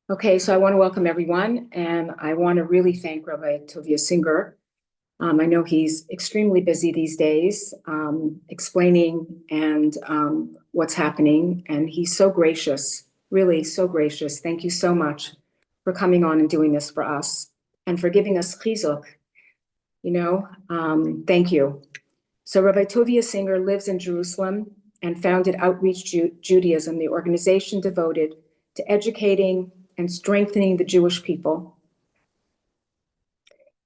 Okay, so I want to welcome everyone, and I want to really thank Rabbi Tovia Singer. I know he's extremely busy these days, explaining and what's happening, and he's so gracious, really so gracious. Thank you so much for coming on and doing this for us, and for giving us chizuk. Thank you. So Rabbi Tovia Singer lives in Jerusalem and founded Outreach Judaism, the organization devoted to educating and strengthening the Jewish people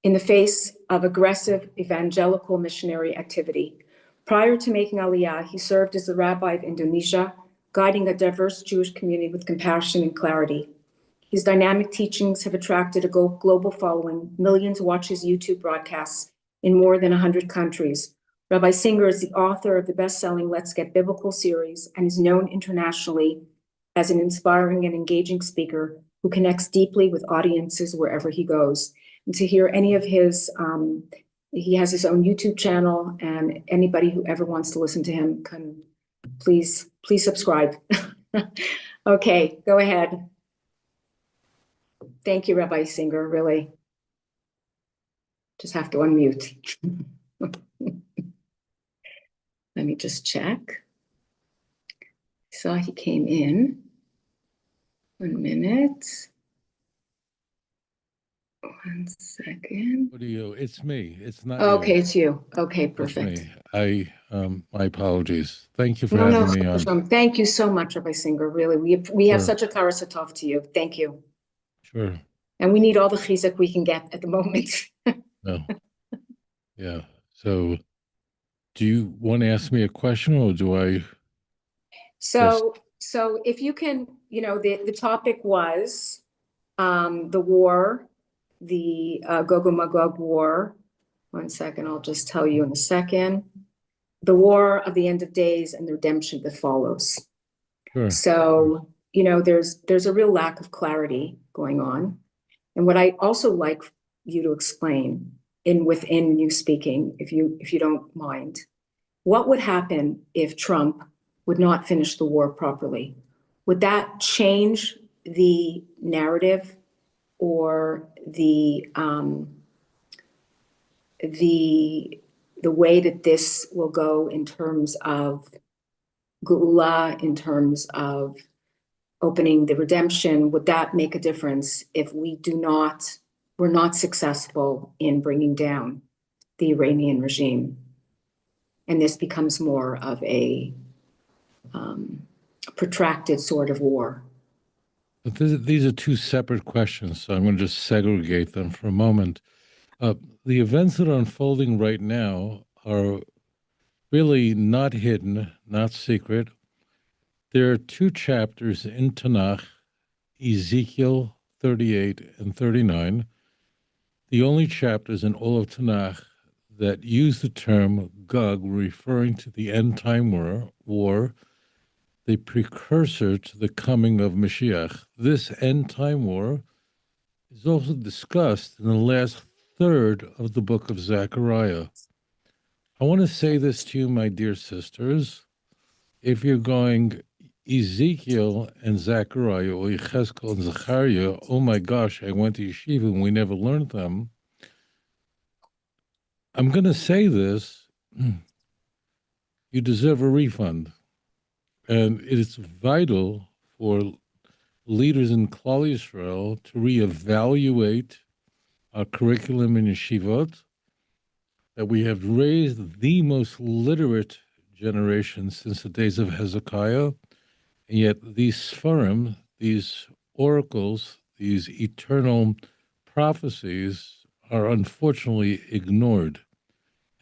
in the face of aggressive evangelical missionary activity. Prior to making Aliyah, he served as the rabbi of Indonesia, guiding a diverse Jewish community with compassion and clarity. His dynamic teachings have attracted a global following. Millions watch his YouTube broadcasts in more than 100 countries. Rabbi Singer is the author of the best-selling Let's Get Biblical series and is known internationally as an inspiring and engaging speaker who connects deeply with audiences wherever he goes. And to hear any of his, he has his own YouTube channel, and anybody who ever wants to listen to him can please subscribe. Okay, go ahead. Thank you, Rabbi Singer, really. Just have to unmute. Let me just check. I saw he came in. 1 minute. 1 second. What are you? It's me. It's not Okay, you. it's you. Okay, perfect. It's me. My apologies. Thank you for having me on. Thank you so much, Rabbi Singer. Really, we have such a karasatov to you. Thank you. Sure. And we need all the chizuk we can get at the moment. No. Yeah. So, do you want to ask me a question, or do I? So if you can, the topic was the war, the Magog war. 1 second, I'll just tell you in a second. The war of the end of days and the redemption that follows. Sure. So, there's a real lack of clarity going on. And what I also like you to explain within you speaking, if you don't mind, what would happen if Trump would not finish the war properly? Would that change the narrative or the way that this will go in terms of Geula, in terms of opening the redemption? Would that make a difference if we're not successful in bringing down the Iranian regime? And this becomes more of a protracted sort of war. But these are two separate questions, so I'm going to just segregate them for a moment. The events that are unfolding right now are really not hidden, not secret. There are two chapters in Tanakh, Ezekiel 38 and 39, the only chapters in all of Tanakh that use the term Gog, referring to the end time war, the precursor to the coming of Mashiach. This end time war is also discussed in the last third of the book of Zechariah. I want to say this to you, my dear sisters. If you're going Ezekiel and Zechariah, or Yechezkel and Zechariah, oh my gosh, I went to yeshiva and we never learned them. I'm going to say this, you deserve a refund. And it is vital for leaders in Klal Yisrael to reevaluate our curriculum in yeshivot, that we have raised the most literate generation since the days of Hezekiah, and yet these Sfarim, these oracles, these eternal prophecies are unfortunately ignored,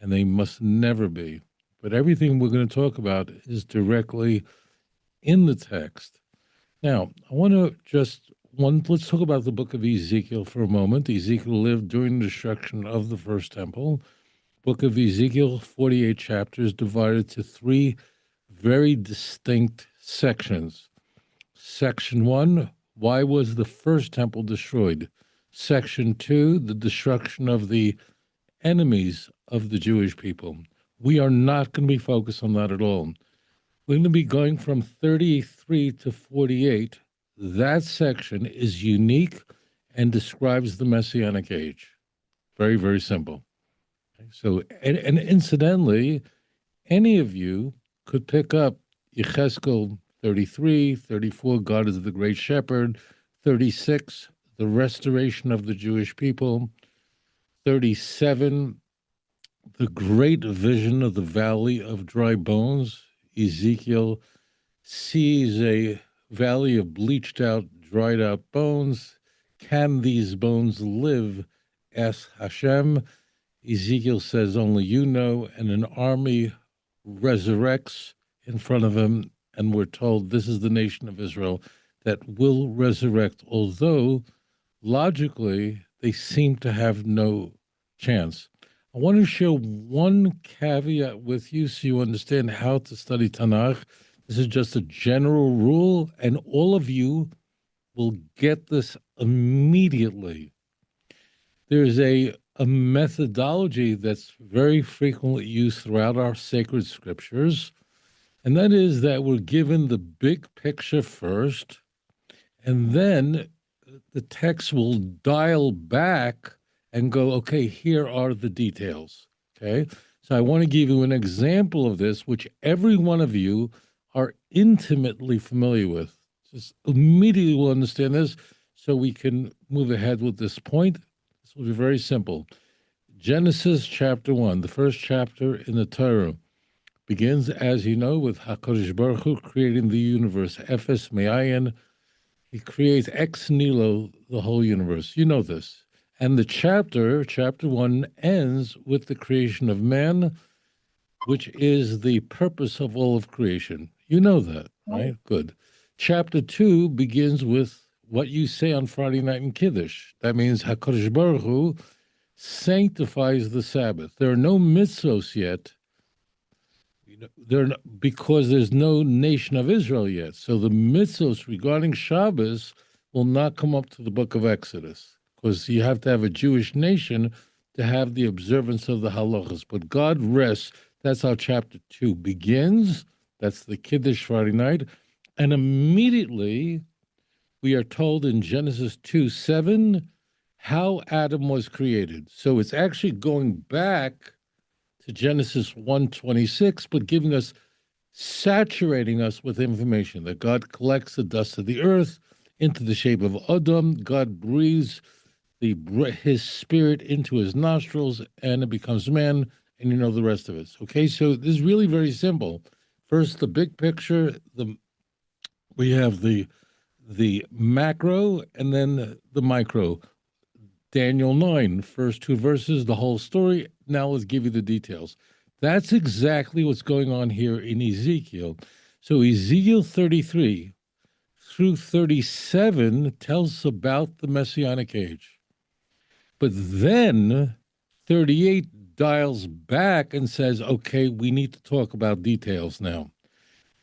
and they must never be. But everything we're going to talk about is directly in the text. Now, I want to let's talk about the book of Ezekiel for a moment. Ezekiel lived during the destruction of the first temple. Book of Ezekiel, 48 chapters, divided to three very distinct sections. Section 1, why was the first temple destroyed? Section 2, the destruction of the enemies of the Jewish people. We are not going to be focused on that at all. We're going to be going from 33 to 48, that section is unique and describes the Messianic age. Very, very simple. So, and incidentally, any of you could pick up Yechezkel 33, 34, God is the great shepherd, 36, the restoration of the Jewish people, 37, the great vision of the valley of dry bones. Ezekiel sees a valley of bleached out, dried out bones. Can these bones live? Asks Hashem. Ezekiel says, only you know, and an army resurrects in front of him, and we're told this is the nation of Israel that will resurrect, although logically they seem to have no chance. I want to share one caveat with you so you understand how to study Tanakh. This is just a general rule, and all of you will get this immediately. There's a methodology that's very frequently used throughout our sacred scriptures, and that is that we're given the big picture first, and then the text will dial back and go, okay, here are the details, okay? So I want to give you an example of this, which every one of you are intimately familiar with. Just immediately will understand this so we can move ahead with this point. This will be very simple. Genesis chapter 1, the first chapter in the Torah, begins, as you know, with HaKadosh Baruch Hu creating the universe. Ephes Me'ayin. He creates ex nihilo the whole universe. You know this. And the chapter 1, ends with the creation of man, which is the purpose of all of creation. You know that, right? Good. Chapter 2 begins with what you say on Friday night in Kiddush. That means HaKadosh Baruch Hu sanctifies the Sabbath. There are no mitzvos yet, because there's no nation of Israel yet. So the mitzvos regarding Shabbos will not come up to the book of Exodus, because you have to have a Jewish nation to have the observance of the halachas. But God rests. That's how chapter 2 begins. That's the Kiddush Friday night. And immediately we are told in Genesis 2:7 how Adam was created. So it's actually going back to Genesis 1:26, but giving us, saturating us with information that God collects the dust of the earth into the shape of Adam. God breathes his spirit into his nostrils, and it becomes man, and you know the rest of it. Okay, so this is really very simple. First, the big picture. We have the macro, and then the micro. Daniel 9, first 2 verses, the whole story. Now let's give you the details. That's exactly what's going on here in Ezekiel. So Ezekiel 33 through 37 tells us about the Messianic age. But then 38 dials back and says, okay, we need to talk about details now.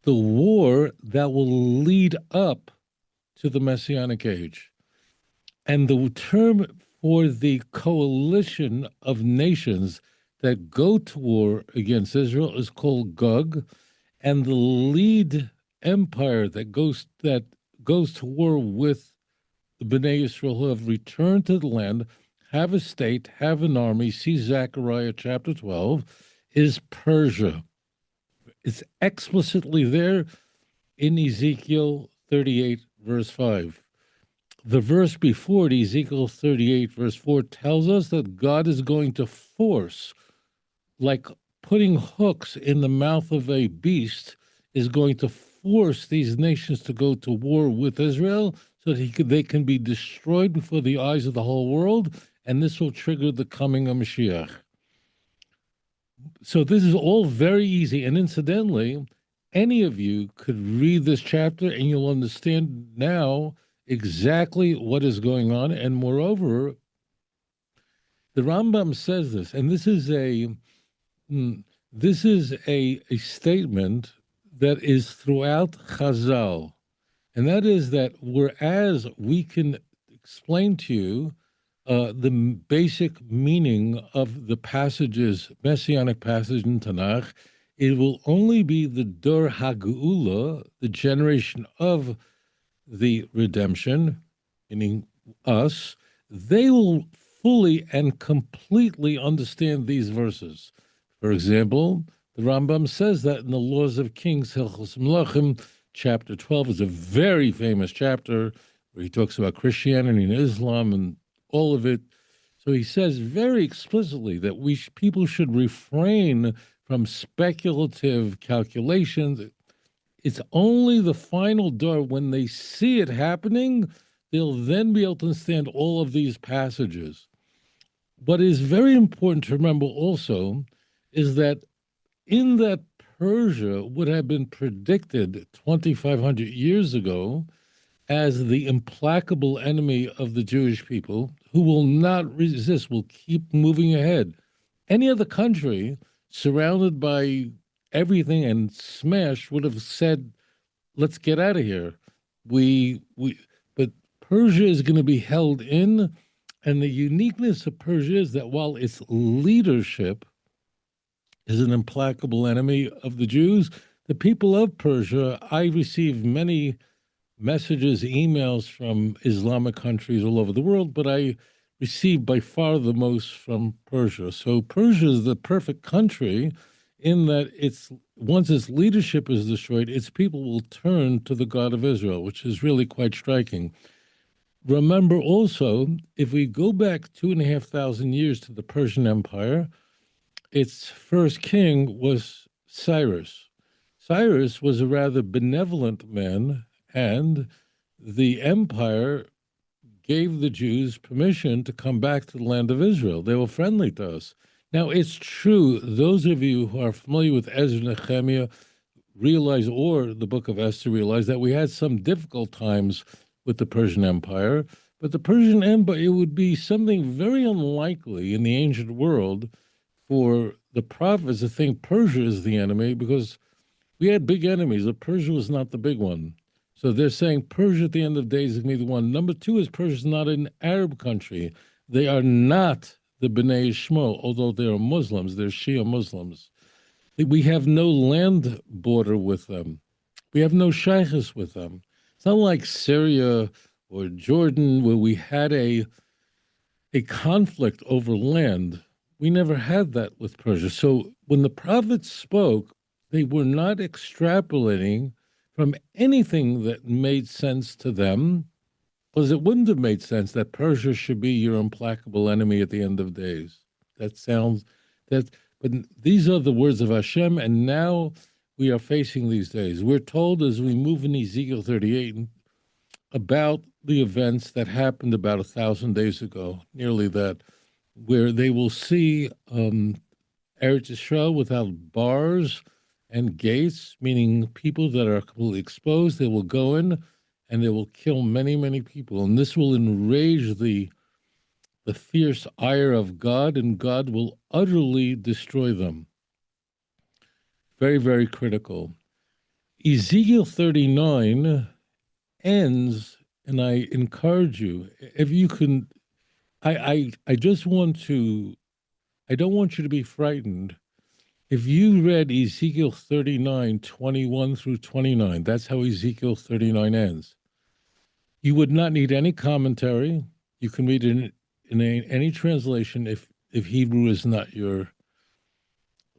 The war that will lead up to the Messianic age. And the term for the coalition of nations that go to war against Israel is called Gog, and the lead empire that goes to war with the Bnei Israel who have returned to the land, have a state, have an army, see Zechariah chapter 12, is Persia. It's explicitly there in Ezekiel 38, verse 5. The verse before it, Ezekiel 38, verse 4, tells us that God is going to force, like putting hooks in the mouth of a beast, is going to force these nations to go to war with Israel so that they can be destroyed before the eyes of the whole world, and this will trigger the coming of Mashiach. So this is all very easy, and incidentally, any of you could read this chapter and you'll understand now exactly what is going on. And moreover, the Rambam says this, and this is a statement that is throughout Chazal, and that is that whereas we can explain to you the basic meaning of the passages, messianic passage in Tanakh, it will only be the Dor HaGeula, the generation of the redemption, meaning us, they will fully and completely understand these verses. For example, the Rambam says that in the Laws of Kings, Hilchos Melachim, chapter 12 is a very famous chapter where he talks about Christianity and Islam and all of it. So he says very explicitly that people should refrain from speculative calculations. It's only the final door when they see it happening, they'll then be able to understand all of these passages. What is very important to remember also is that in that Persia would have been predicted 2,500 years ago as the implacable enemy of the Jewish people who will not resist, will keep moving ahead. Any other country surrounded by everything and smashed would have said, let's get out of here. But Persia is going to be held in, and the uniqueness of Persia is that while its leadership is an implacable enemy of the Jews, the people of Persia, I received many messages, emails from Islamic countries all over the world, but I received by far the most from Persia. So Persia is the perfect country in that once its leadership is destroyed, its people will turn to the God of Israel, which is really quite striking. Remember also, if we go back 2,500 years to the Persian Empire, its first king was Cyrus. Cyrus was a rather benevolent man, and the empire gave the Jews permission to come back to the land of Israel. They were friendly to us. Now, it's true, those of you who are familiar with Ezra and Nehemiah realize, or the book of Esther realize, that we had some difficult times with the Persian Empire, but the Persian Empire, it would be something very unlikely in the ancient world for the prophets to think Persia is the enemy, because we had big enemies, but Persia was not the big one. So they're saying Persia at the end of days is going to be the one. Number two is Persia is not an Arab country. They are not the B'nai Ishmael, although they are Muslims, they're Shia Muslims. We have no land border with them. We have no shaykhs with them. It's not like Syria or Jordan where we had a conflict over land. We never had that with Persia. So when the prophets spoke, they were not extrapolating from anything that made sense to them, because it wouldn't have made sense that Persia should be your implacable enemy at the end of days. But these are the words of Hashem, and now we are facing these days. We're told as we move in Ezekiel 38 about the events that happened about 1,000 days ago, nearly that, where they will see Eretz Yisrael without bars and gates, meaning people that are completely exposed. They will go in and they will kill many, many people. And this will enrage the fierce ire of God, and God will utterly destroy them. Very, very critical. Ezekiel 39 ends, and I encourage you, if you can, I just want to, I don't want you to be frightened. If you read Ezekiel 39, 21 through 29, that's how Ezekiel 39 ends. You would not need any commentary. You can read it in any translation if Hebrew is not your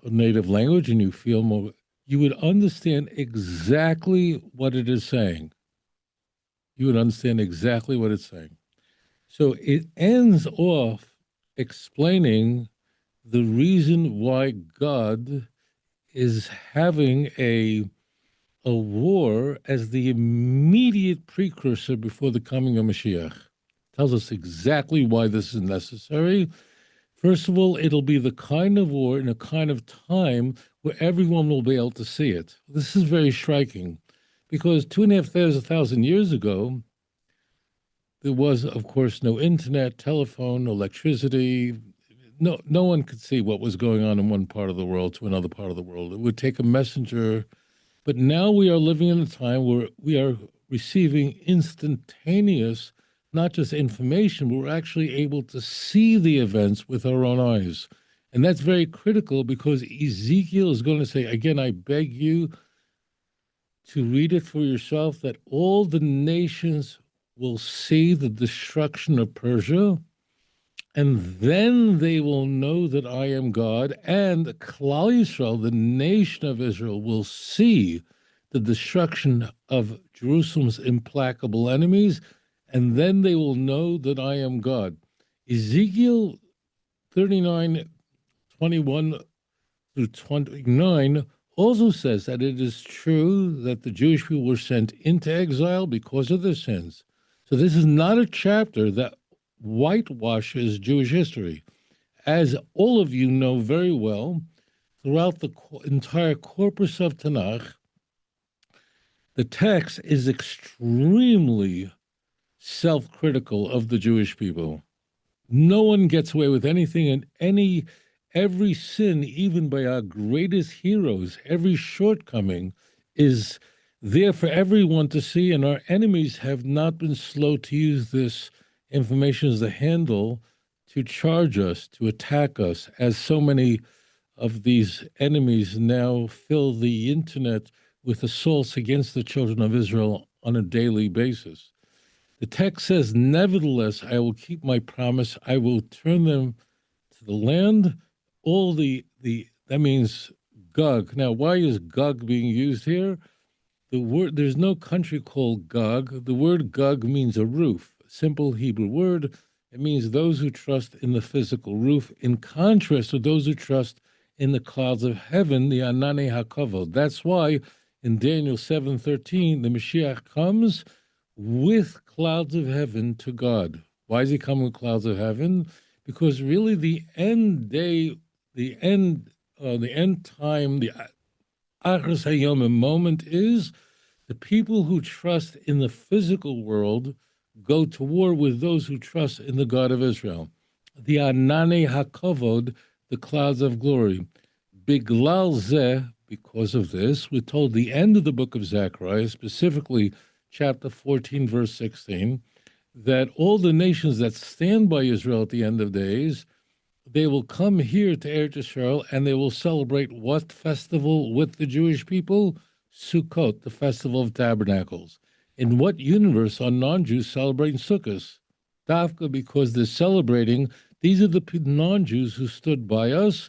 native language and you feel more, you would understand exactly what it is saying. You would understand exactly what it's saying. So it ends off explaining the reason why God is having a war as the immediate precursor before the coming of Mashiach. Tells us exactly why this is necessary. First of all, it'll be the kind of war in a kind of time where everyone will be able to see it. This is very striking, because 2,500 years ago, there was, of course, no internet, telephone, electricity. No one could see what was going on in one part of the world to another part of the world. It would take a messenger. But now we are living in a time where we are receiving instantaneous, not just information, but we're actually able to see the events with our own eyes. And that's very critical, because Ezekiel is going to say, again, I beg you to read it for yourself, that all the nations will see the destruction of Persia, and then they will know that I am God, and Klal Yisrael, the nation of Israel, will see the destruction of Jerusalem's implacable enemies, and then they will know that I am God. Ezekiel 39:21 through 29 also says that it is true that the Jewish people were sent into exile because of their sins. So this is not a chapter that whitewashes Jewish history. As all of you know very well, throughout the entire corpus of Tanakh, the text is extremely self-critical of the Jewish people. No one gets away with anything, and every sin, even by our greatest heroes, every shortcoming is there for everyone to see, and our enemies have not been slow to use this information as a handle to charge us, to attack us, as so many of these enemies now fill the internet with assaults against the children of Israel on a daily basis. The text says, nevertheless, I will keep my promise. I will turn them to the land. All that means Gog. Now, why is Gog being used here? There's no country called Gog. The word Gog means a roof, a simple Hebrew word. It means those who trust in the physical roof, in contrast to those who trust in the clouds of heaven, the Anane HaKavod. That's why in Daniel 7:13, the Mashiach comes with clouds of heaven to God. Why is he coming with clouds of heaven? Because really the end day, the end time, the Achros Hayom moment is the people who trust in the physical world go to war with those who trust in the God of Israel. The Anane HaKavod, the clouds of glory. Biglal Zeh, because of this, we're told the end of the book of Zechariah, specifically chapter 14, verse 16, that all the nations that stand by Israel at the end of days, they will come here to Eretz Yisrael, and they will celebrate what festival with the Jewish people? Sukkot, the festival of tabernacles. In what universe are non-Jews celebrating Sukkot? Dafka, because they're celebrating, these are the non-Jews who stood by us,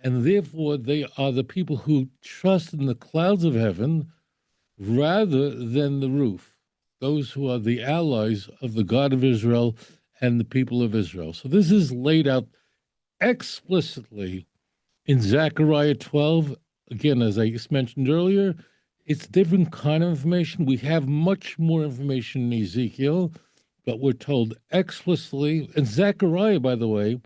and therefore they are the people who trust in the clouds of heaven rather than the roof, those who are the allies of the God of Israel and the people of Israel. So this is laid out explicitly in Zechariah 12. Again, as I mentioned earlier, it's different kind of information. We have much more information in Ezekiel, but we're told explicitly, and Zechariah, by the way,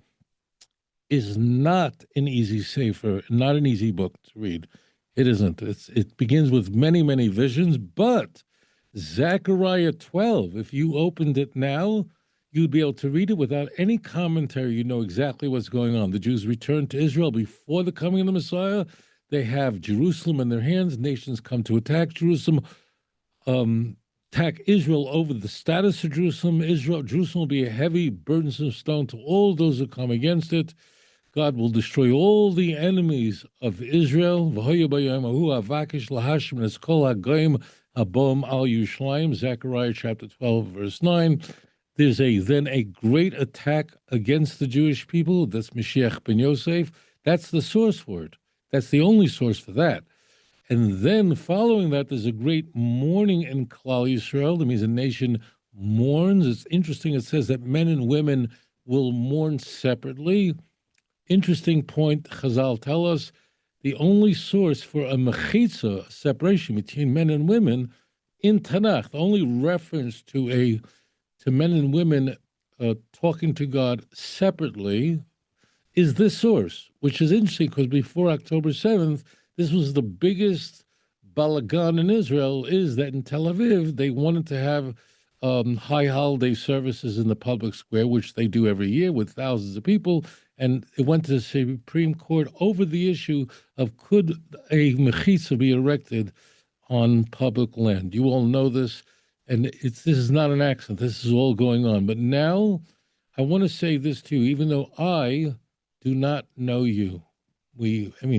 is not an easy sefer, not an easy book to read. It isn't. It begins with many, many visions, but Zechariah 12, if you opened it now, you'd be able to read it without any commentary. You know exactly what's going on. The Jews returned to Israel before the coming of the Messiah. They have Jerusalem in their hands. Nations come to attack Jerusalem, attack Israel over the status of Jerusalem. Jerusalem will be a heavy, burdensome stone to all those who come against it. God will destroy all the enemies of Israel. Zechariah chapter 12, verse 9. There's then a great attack against the Jewish people. That's Mashiach ben Yosef. That's the source for it. That's the only source for that. And then following that, there's a great mourning in Klal Yisrael. That means a nation mourns. It's interesting. It says that men and women will mourn separately. Interesting point, Chazal tell us, the only source for a mechitza, a separation between men and women, in Tanakh, the only reference to men and women talking to God separately is this source, which is interesting because before October 7th, this was the biggest balagan in Israel, is that in Tel Aviv, they wanted to have high holiday services in the public square, which they do every year with thousands of people. And it went to the Supreme Court over the issue of could a mechitza be erected on public land. You all know this, and this is not an accident. This is all going on. But now I want to say this to you, even though I do not know you.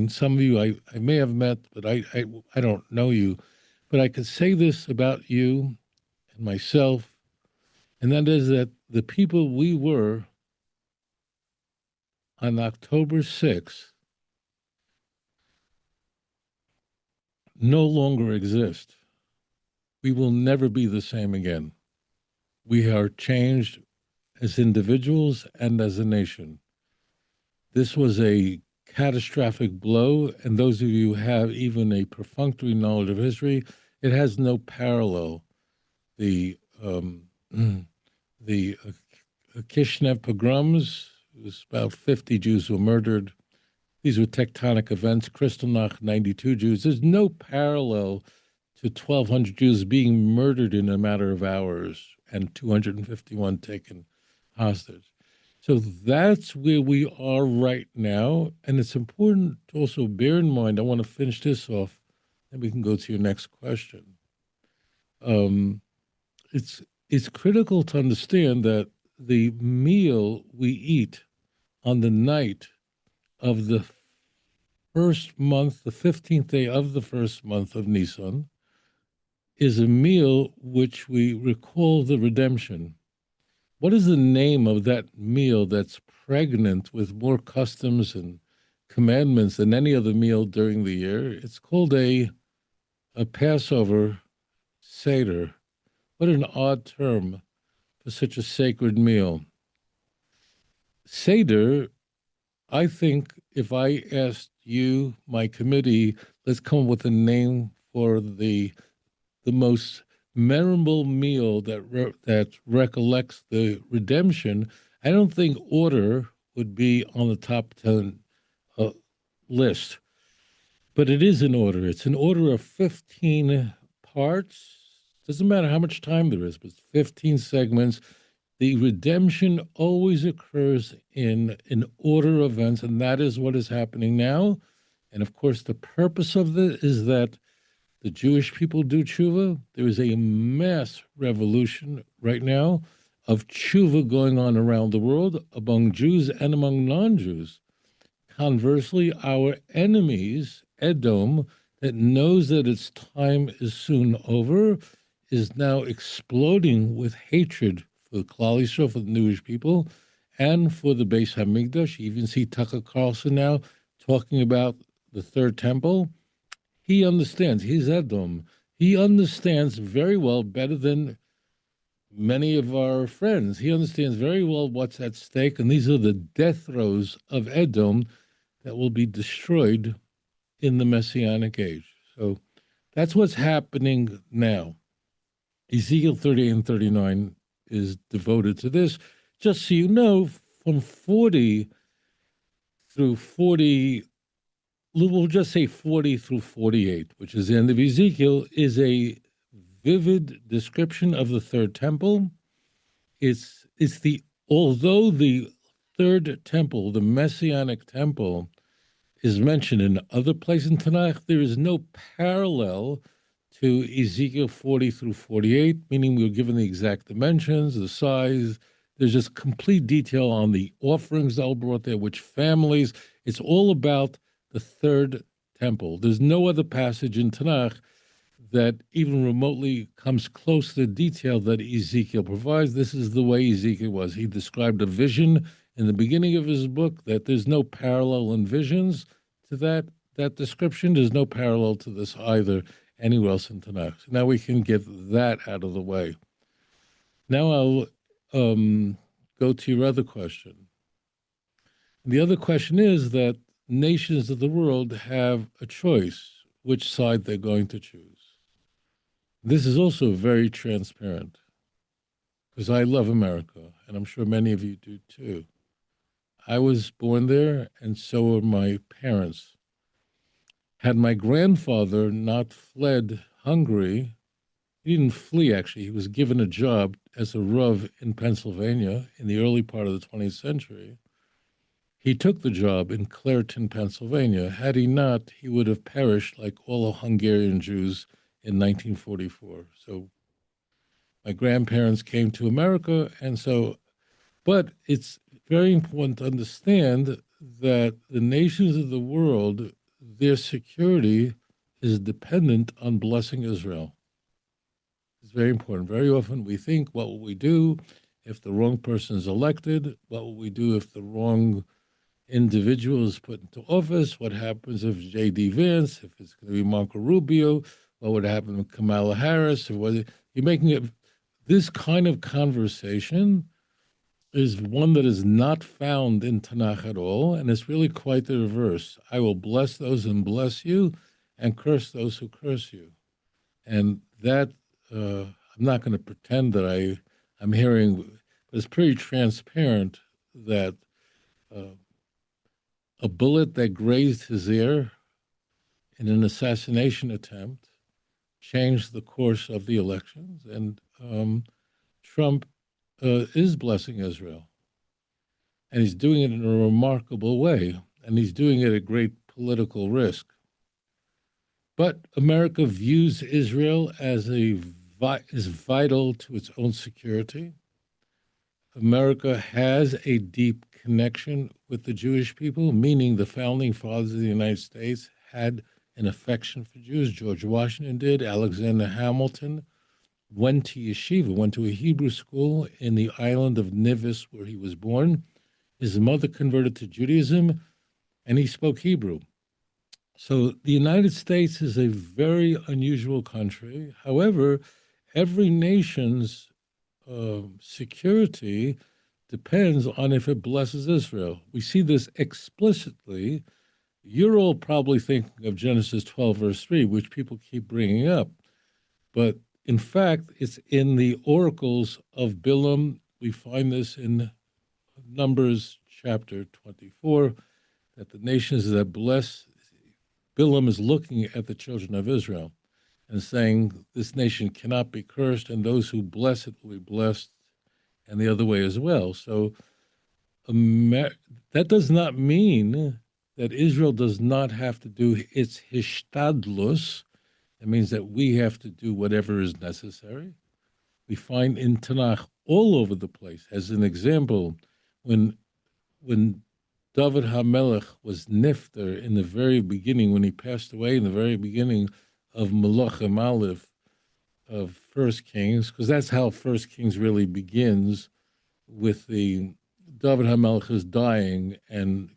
Some of you I may have met, but I don't know you. But I could say this about you and myself, and that is that the people we were on October 6th no longer exist. We will never be the same again. We are changed as individuals and as a nation. This was a catastrophic blow, and those of you who have even a perfunctory knowledge of history, it has no parallel. The the Kishinev pogroms, it was about 50 Jews were murdered. These were tectonic events. Kristallnacht, 92 Jews. There's no parallel to 1,200 Jews being murdered in a matter of hours and 251 taken hostage. So that's where we are right now. And it's important to also bear in mind, I want to finish this off, and we can go to your next question. It's critical to understand that the meal we eat on the night of the first month, the 15th day of the first month of Nisan, is a meal which we recall the redemption. What is the name of that meal that's pregnant with more customs and commandments than any other meal during the year? It's called a Passover Seder. What an odd term for such a sacred meal. Seder, I think if I asked you, my committee, let's come up with a name for the most memorable meal that recollects the redemption, I don't think order would be on the top 10 list. But it is an order. It's an order of 15 parts. Doesn't matter how much time there is, but 15 segments. The redemption always occurs in an order of events, and that is what is happening now. And of course, the purpose of this is that the Jewish people do tshuva. There is a mass revolution right now of tshuva going on around the world among Jews and among non-Jews. Conversely, our enemies, Edom, that knows that its time is soon over, is now exploding with hatred for the Klal Yisrael, for the Jewish people, and for the Beis Hamikdash. You even see Tucker Carlson now talking about the third temple. He understands. He's Edom. He understands very well, better than many of our friends. He understands very well what's at stake, and these are the death throes of Edom that will be destroyed in the Messianic age. So that's what's happening now. Ezekiel 38 and 39 is devoted to this. Just so you know, from 40 through 40, we'll just say 40 through 48, which is the end of Ezekiel, is a vivid description of the third temple. Although the third temple, the Messianic temple, is mentioned in other places in Tanakh, there is no parallel to Ezekiel 40 through 48, meaning we were given the exact dimensions, the size. There's just complete detail on the offerings that were brought there, which families. It's all about the third temple. There's no other passage in Tanakh that even remotely comes close to the detail that Ezekiel provides. This is the way Ezekiel was. He described a vision in the beginning of his book that there's no parallel in visions to that description. There's no parallel to this either anywhere else in Tanakh. So now we can get that out of the way. Now I'll go to your other question. The other question is that nations of the world have a choice which side they're going to choose. This is also very transparent because I love America, and I'm sure many of you do too. I was born there, and so were my parents. Had my grandfather not fled Hungary, he didn't flee actually, he was given a job as a Rav in Pennsylvania in the early part of the 20th century. He took the job in Clairton, Pennsylvania. Had he not, he would have perished like all Hungarian Jews in 1944. So my grandparents came to America, but it's very important to understand that the nations of the world, their security is dependent on blessing Israel. It's very important. Very often we think, what will we do if the wrong person is elected? What will we do if the wrong individual is put into office? What happens if J.D. Vance, if it's going to be Marco Rubio? What would happen with Kamala Harris? Or whether you're making it, this kind of conversation is one that is not found in Tanakh at all, and it's really quite the reverse. I will bless those and bless you, and curse those who curse you. And that, I'm not going to pretend that I'm hearing, but it's pretty transparent that a bullet that grazed his ear in an assassination attempt changed the course of the elections, and Trump is blessing Israel. And he's doing it in a remarkable way, and he's doing it at great political risk. But America views Israel as is vital to its own security. America has a deep connection with the Jewish people, meaning the founding fathers of the United States had an affection for Jews. George Washington did. Alexander Hamilton went to yeshiva, went to a Hebrew school in the island of Nevis where he was born. His mother converted to Judaism, and he spoke Hebrew. So the United States is a very unusual country. However, every nation's security depends on if it blesses Israel. We see this explicitly. You're all probably thinking of Genesis 12, verse 3, which people keep bringing up. But in fact, it's in the oracles of Bilam. We find this in Numbers chapter 24, that the nations that bless, Bilam is looking at the children of Israel and saying, this nation cannot be cursed, and those who bless it will be blessed, and the other way as well. So that does not mean that Israel does not have to do its hishtadlus. It means that we have to do whatever is necessary. We find in Tanakh all over the place. As an example, when David HaMelech was nifter in the very beginning, when he passed away in the very beginning of Melachim Aleph of First Kings, because that's how First Kings really begins, with the David HaMelech is dying and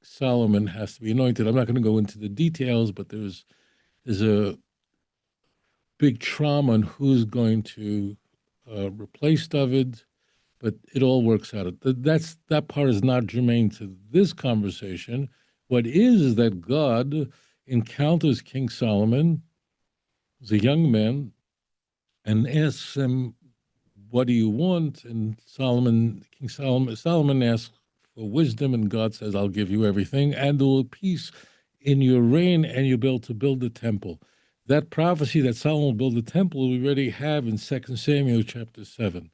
Solomon has to be anointed. I'm not going to go into the details, but there's a big trauma on who's going to replace David, but it all works out. That part is not germane to this conversation. What is that God encounters King Solomon as a young man and asks him, what do you want? And King Solomon asks for wisdom, and God says, I'll give you everything, and there will be peace in your reign, and you'll be able to build the temple. That prophecy that Solomon will build the temple, we already have in 2 Samuel chapter 7.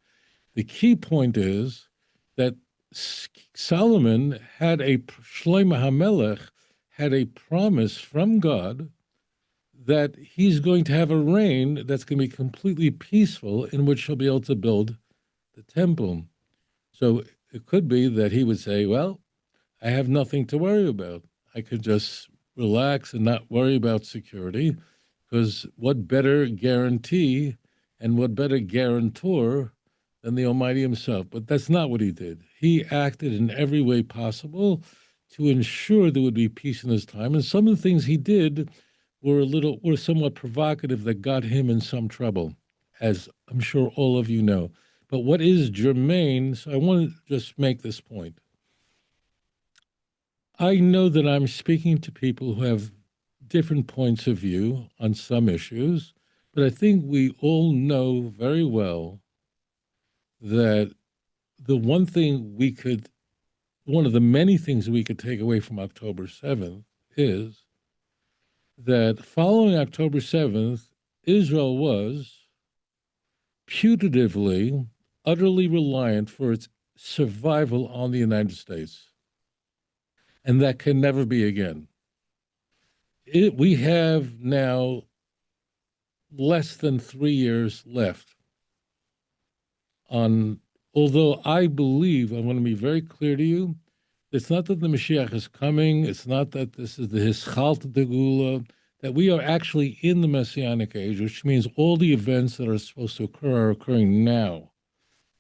The key point is that Solomon Shlomo HaMelech had a promise from God that he's going to have a reign that's going to be completely peaceful, in which he'll be able to build the temple. So it could be that he would say, well, I have nothing to worry about. I could just relax and not worry about security, because what better guarantee and what better guarantor than the Almighty himself? But that's not what he did. He acted in every way possible to ensure there would be peace in his time. And some of the things he did were somewhat provocative, that got him in some trouble, as I'm sure all of you know. But what is germane, so I want to just make this point. I know that I'm speaking to people who have different points of view on some issues, but I think we all know very well that one of the many things we could take away from October 7th is that following October 7th, Israel was putatively, utterly reliant for its survival on the United States. And that can never be again. We have now less than 3 years left. Although I believe, I want to be very clear to you, it's not that the Mashiach is coming. It's not that this is the Hischalta de Gula, that we are actually in the Messianic age, which means all the events that are supposed to occur are occurring now.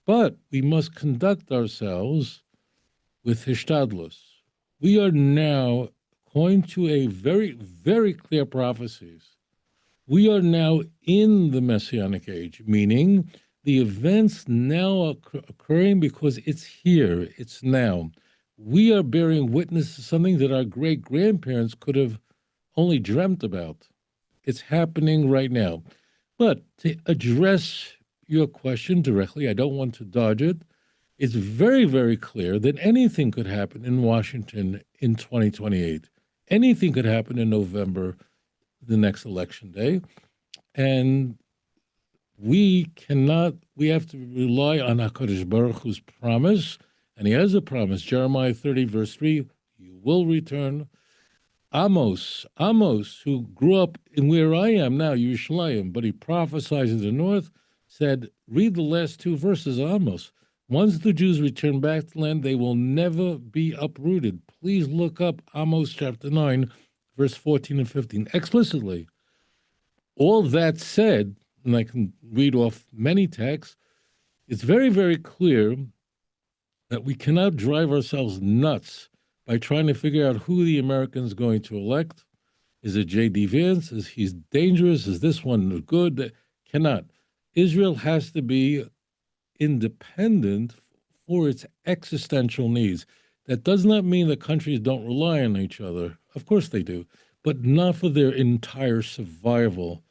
But we must conduct ourselves with hishtadlus. We are now, according to a very, very clear prophecies, we are now in the Messianic age, meaning the events now are occurring because it's here, it's now. We are bearing witness to something that our great-grandparents could have only dreamt about. It's happening right now. But to address your question directly, I don't want to dodge it. It's very, very clear that anything could happen in Washington in 2028. Anything could happen in November, the next election day. And we have to rely on HaKadosh Baruch Hu's promise. And he has a promise, Jeremiah 30, verse 3, you will return. Amos, who grew up in where I am now, Yerushalayim, but he prophesied in the north, said, read the last two verses of Amos. Once the Jews return back to the land, they will never be uprooted. Please look up Amos chapter 9, verse 14 and 15, explicitly. All that said, and I can read off many texts, it's very, very clear that we cannot drive ourselves nuts by trying to figure out who the Americans are going to elect. Is it J.D. Vance? Is he dangerous? Is this one good? Cannot. Israel has to be independent for its existential needs. That does not mean that countries don't rely on each other. Of course they do, but not for their entire survival.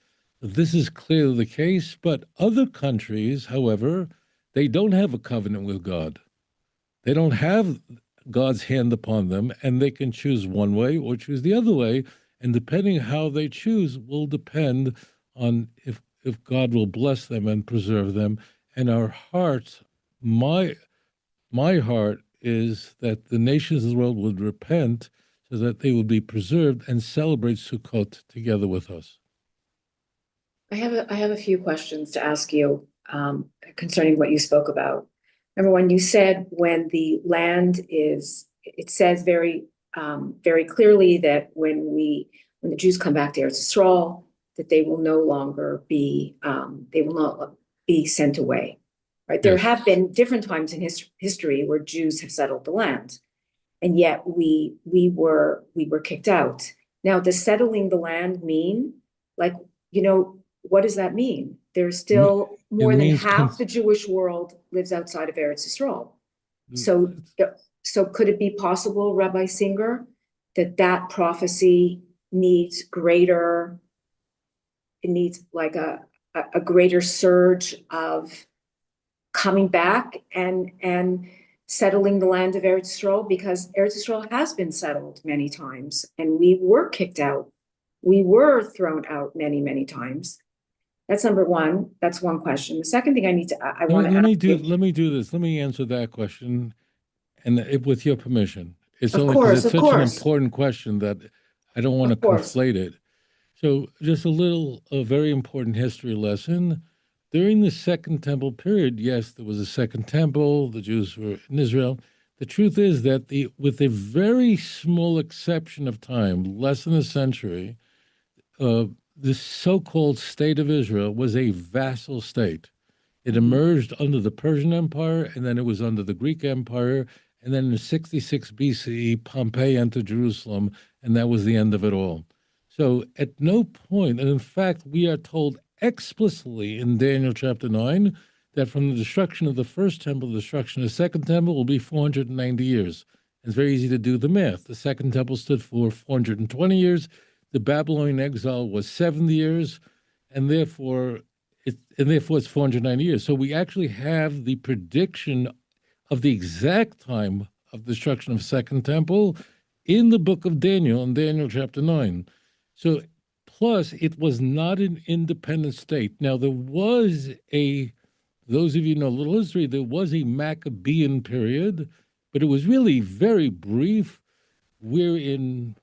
This is clearly the case, but other countries, however, they don't have a covenant with God. They don't have God's hand upon them, and they can choose one way or choose the other way, and depending how they choose will depend on if God will bless them and preserve them. And our hearts, my heart is that the nations of the world would repent so that they would be preserved and celebrate Sukkot together with us. I have a few questions to ask you concerning what you spoke about. Number one, you said when the land is, it says very, very clearly that when the Jews come back to Eretz Yisrael, that they will no longer be, they will not be sent away, right? There have been different times in history where Jews have settled the land, and yet we were kicked out. Now, does settling the land mean, like, what does that mean? There's still more than half the Jewish world lives outside of Eretz Yisrael. So could it be possible, Rabbi Singer, that prophecy needs like a greater surge of coming back and settling the land of Eretz Yisrael? Because Eretz Yisrael has been settled many times, and we were kicked out. We were thrown out many, many times. That's number one. That's one question. The second thing I want to ask. Let me do this. Let me answer that question, and with your permission. It's such an important question that I don't want to conflate it. So, just a very important history lesson. During the Second Temple period, yes, there was a Second Temple. The Jews were in Israel. The truth is that with a very small exception of time, less than a century, the so-called state of Israel was a vassal state. It emerged under the Persian Empire, and then it was under the Greek Empire, and then in 66 BCE, Pompey entered Jerusalem, and that was the end of it all. So at no point, and in fact, we are told explicitly in Daniel chapter 9 that from the destruction of the first temple, the destruction of the second temple will be 490 years. It's very easy to do the math. The second temple stood for 420 years. The Babylonian exile was 70 years, and therefore it's 490 years. So we actually have the prediction of the exact time of destruction of the Second Temple in the book of Daniel, in Daniel chapter 9. So, plus, it was not an independent state. Now, those of you who know a little history, there was a Maccabean period, but it was really very brief. We're in,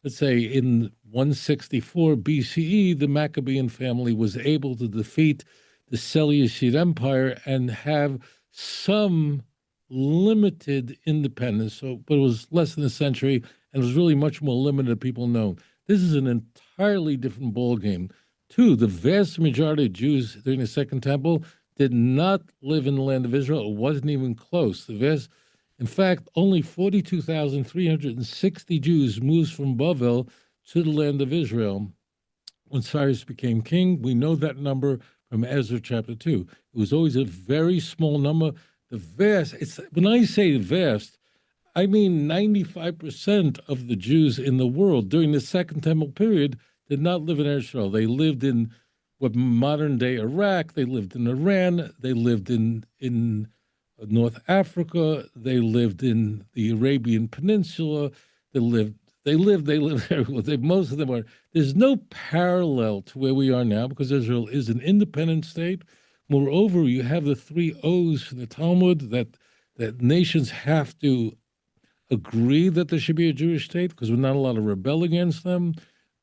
let's say, in 164 BCE, the Maccabean family was able to defeat the Seleucid Empire and have some limited independence. But it was less than a century, and it was really much more limited than people know. This is an entirely different ballgame. Two, the vast majority of Jews during the Second Temple did not live in the land of Israel. It wasn't even close. In fact, only 42,360 Jews moved from Bavel to the land of Israel when Cyrus became king. We know that number from Ezra chapter 2. It was always a very small number. When I say vast, I mean 95% of the Jews in the world during the Second Temple period did not live in Israel. They lived in what modern day Iraq, they lived in Iran, they lived in North Africa, they lived in the Arabian Peninsula, they lived everywhere. Most of them are. There's no parallel to where we are now because Israel is an independent state. Moreover, you have the three O's from the Talmud that nations have to agree that there should be a Jewish state because we're not allowed to rebel against them.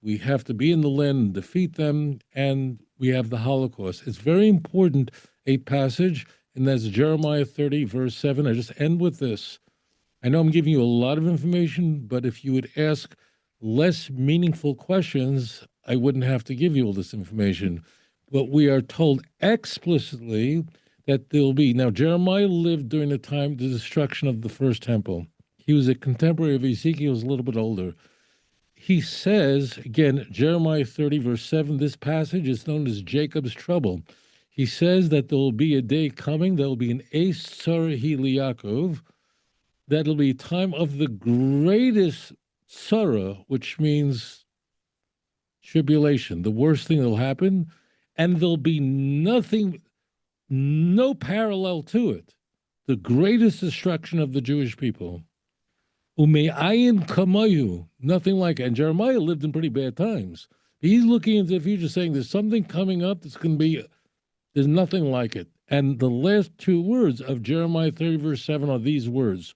We have to be in the land and defeat them, and we have the Holocaust. It's very important, a passage, and that's Jeremiah 30, verse 7. I just end with this. I know I'm giving you a lot of information, but if you would ask less meaningful questions, I wouldn't have to give you all this information. But we are told explicitly that there will be. Now, Jeremiah lived during the time of the destruction of the first temple. He was a contemporary of Ezekiel, he was a little bit older. He says, again, Jeremiah 30, verse 7, this passage is known as Jacob's trouble. He says that there will be a day coming, there will be an Eis Tzara Yaakov, that'll be a time of the greatest tzara, which means tribulation, the worst thing that'll happen, and there'll be no parallel to it. The greatest destruction of the Jewish people. Ume'ayin kamayu, nothing like it. And Jeremiah lived in pretty bad times. He's looking into the future saying there's something coming up that's going to be, there's nothing like it. And the last two words of Jeremiah 30, verse 7 are these words.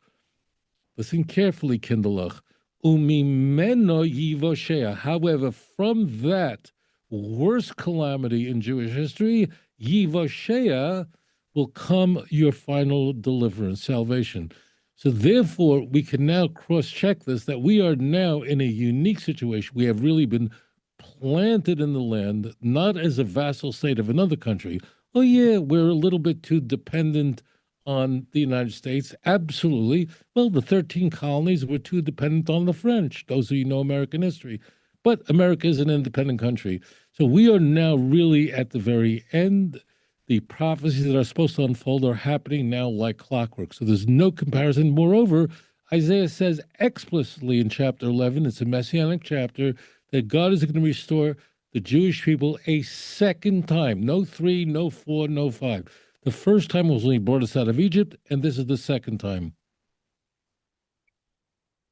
Listen carefully, Kinderlach. Umimeno yivoshea. However, from that worst calamity in Jewish history, yivoshea, will come your final deliverance, salvation. So therefore, we can now cross-check this, that we are now in a unique situation. We have really been planted in the land, not as a vassal state of another country. Oh yeah, we're a little bit too dependent on the United States. Absolutely. Well, the 13 colonies were too dependent on the French, those of you know American history. But America is an independent country. So we are now really at the very end. The prophecies that are supposed to unfold are happening now like clockwork. So there's no comparison. Moreover, Isaiah says explicitly in chapter 11, it's a messianic chapter, that God is going to restore the Jewish people a second time. No 3, no 4, no 5. The first time was when he brought us out of Egypt, and this is the second time.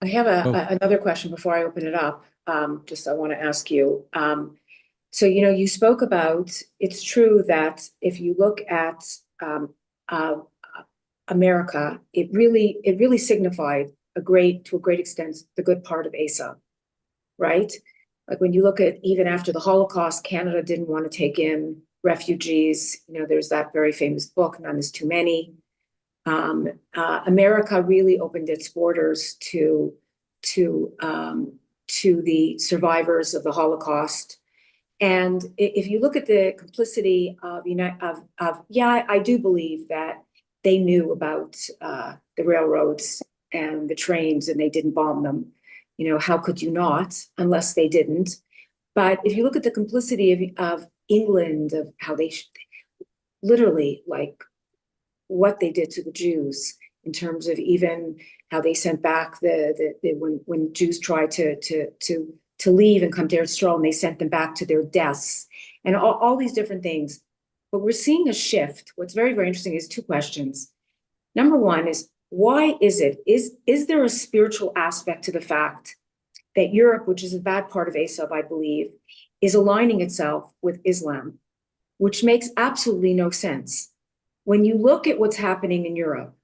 I have another question before I open it up. I want to ask you. So, you spoke about, it's true that if you look at America, it really signified to a great extent, the good part of Asa, right? Like when you look at even after the Holocaust, Canada didn't want to take in refugees. There's that very famous book, None is Too Many. America really opened its borders to the survivors of the Holocaust. And if you look at the complicity I do believe that they knew about the railroads and the trains, and they didn't bomb them. How could you not, unless they didn't? But if you look at the complicity of England, of how they literally, like, what they did to the Jews in terms of even how they sent back when Jews tried to leave and come to Eretz Yisrael, and they sent them back to their deaths, and all these different things. But we're seeing a shift. What's very, very interesting is two questions. Number one is, why is it? Is there a spiritual aspect to the fact that Europe, which is a bad part of Asav, I believe, is aligning itself with Islam, which makes absolutely no sense. When you look at what's happening in Europe,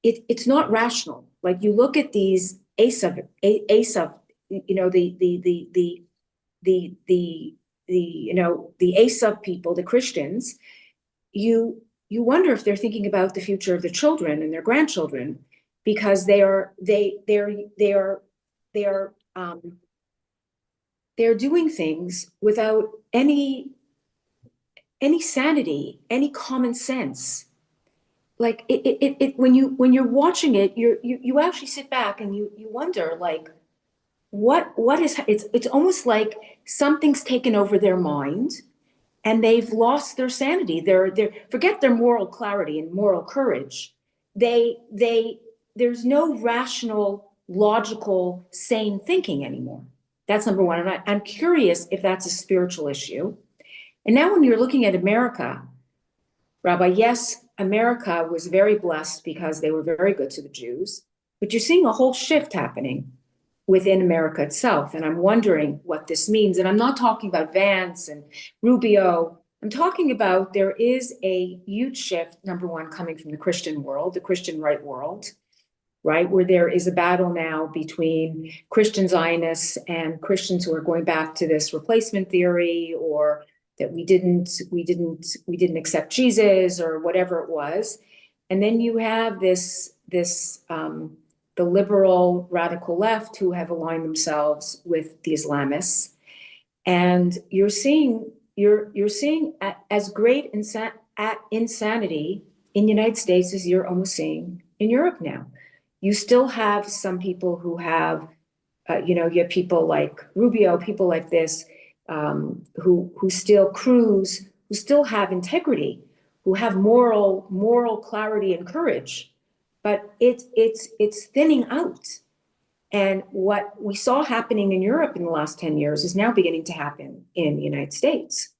it's not rational. Like, you look at these Asav, the Asav people, the Christians, you wonder if they're thinking about the future of their children and their grandchildren, because they are they're doing things without any sanity, any common sense. Like when you're watching it, you actually sit back and you wonder, like, what is it's almost like something's taken over their mind and they've lost their sanity. They're forget their moral clarity and moral courage. They there's no rational, logical, sane thinking anymore. That's number one. And I'm curious if that's a spiritual issue. And now when you're looking at America, Rabbi, yes, America was very blessed because they were very good to the Jews, but you're seeing a whole shift happening within America itself. And I'm wondering what this means. And I'm not talking about Vance and Rubio. I'm talking about there is a huge shift, number one, coming from the Christian world, the Christian right world, right? Where there is a battle now between Christian Zionists and Christians who are going back to this replacement theory, or that we didn't accept Jesus, or whatever it was. And then you have the liberal radical left who have aligned themselves with the Islamists. And you're seeing as great insanity in the United States as you're almost seeing in Europe now. You still have some people who have, you have people like Rubio, people like this, who still Cruz, who still have integrity, who have moral clarity and courage, but it's thinning out. And what we saw happening in Europe in the last 10 years is now beginning to happen in the United States.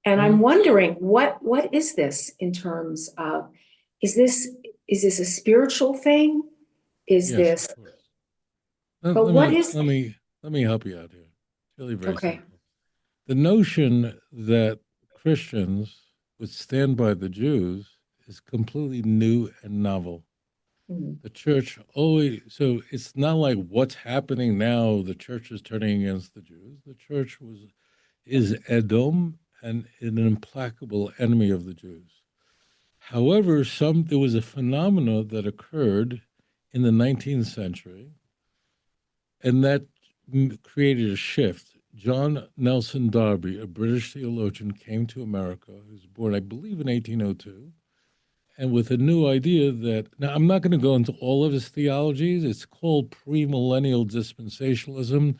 And I'm wondering, what is this in terms of, is this a spiritual thing? Is Yes, this, of course. but what is, let me help you out here. It's really very okay. simple. The notion that Christians would stand by the Jews is completely new and novel. Mhm. The church always, so it's not like what's happening now, the church is turning against the Jews. The church is Edom and an implacable enemy of the Jews. However, there was a phenomena that occurred in the 19th century, and that created a shift. John Nelson Darby, a British theologian, came to America. He was born, I believe, in 1802, and with a new idea that, now I'm not going to go into all of his theologies. It's called premillennial dispensationalism.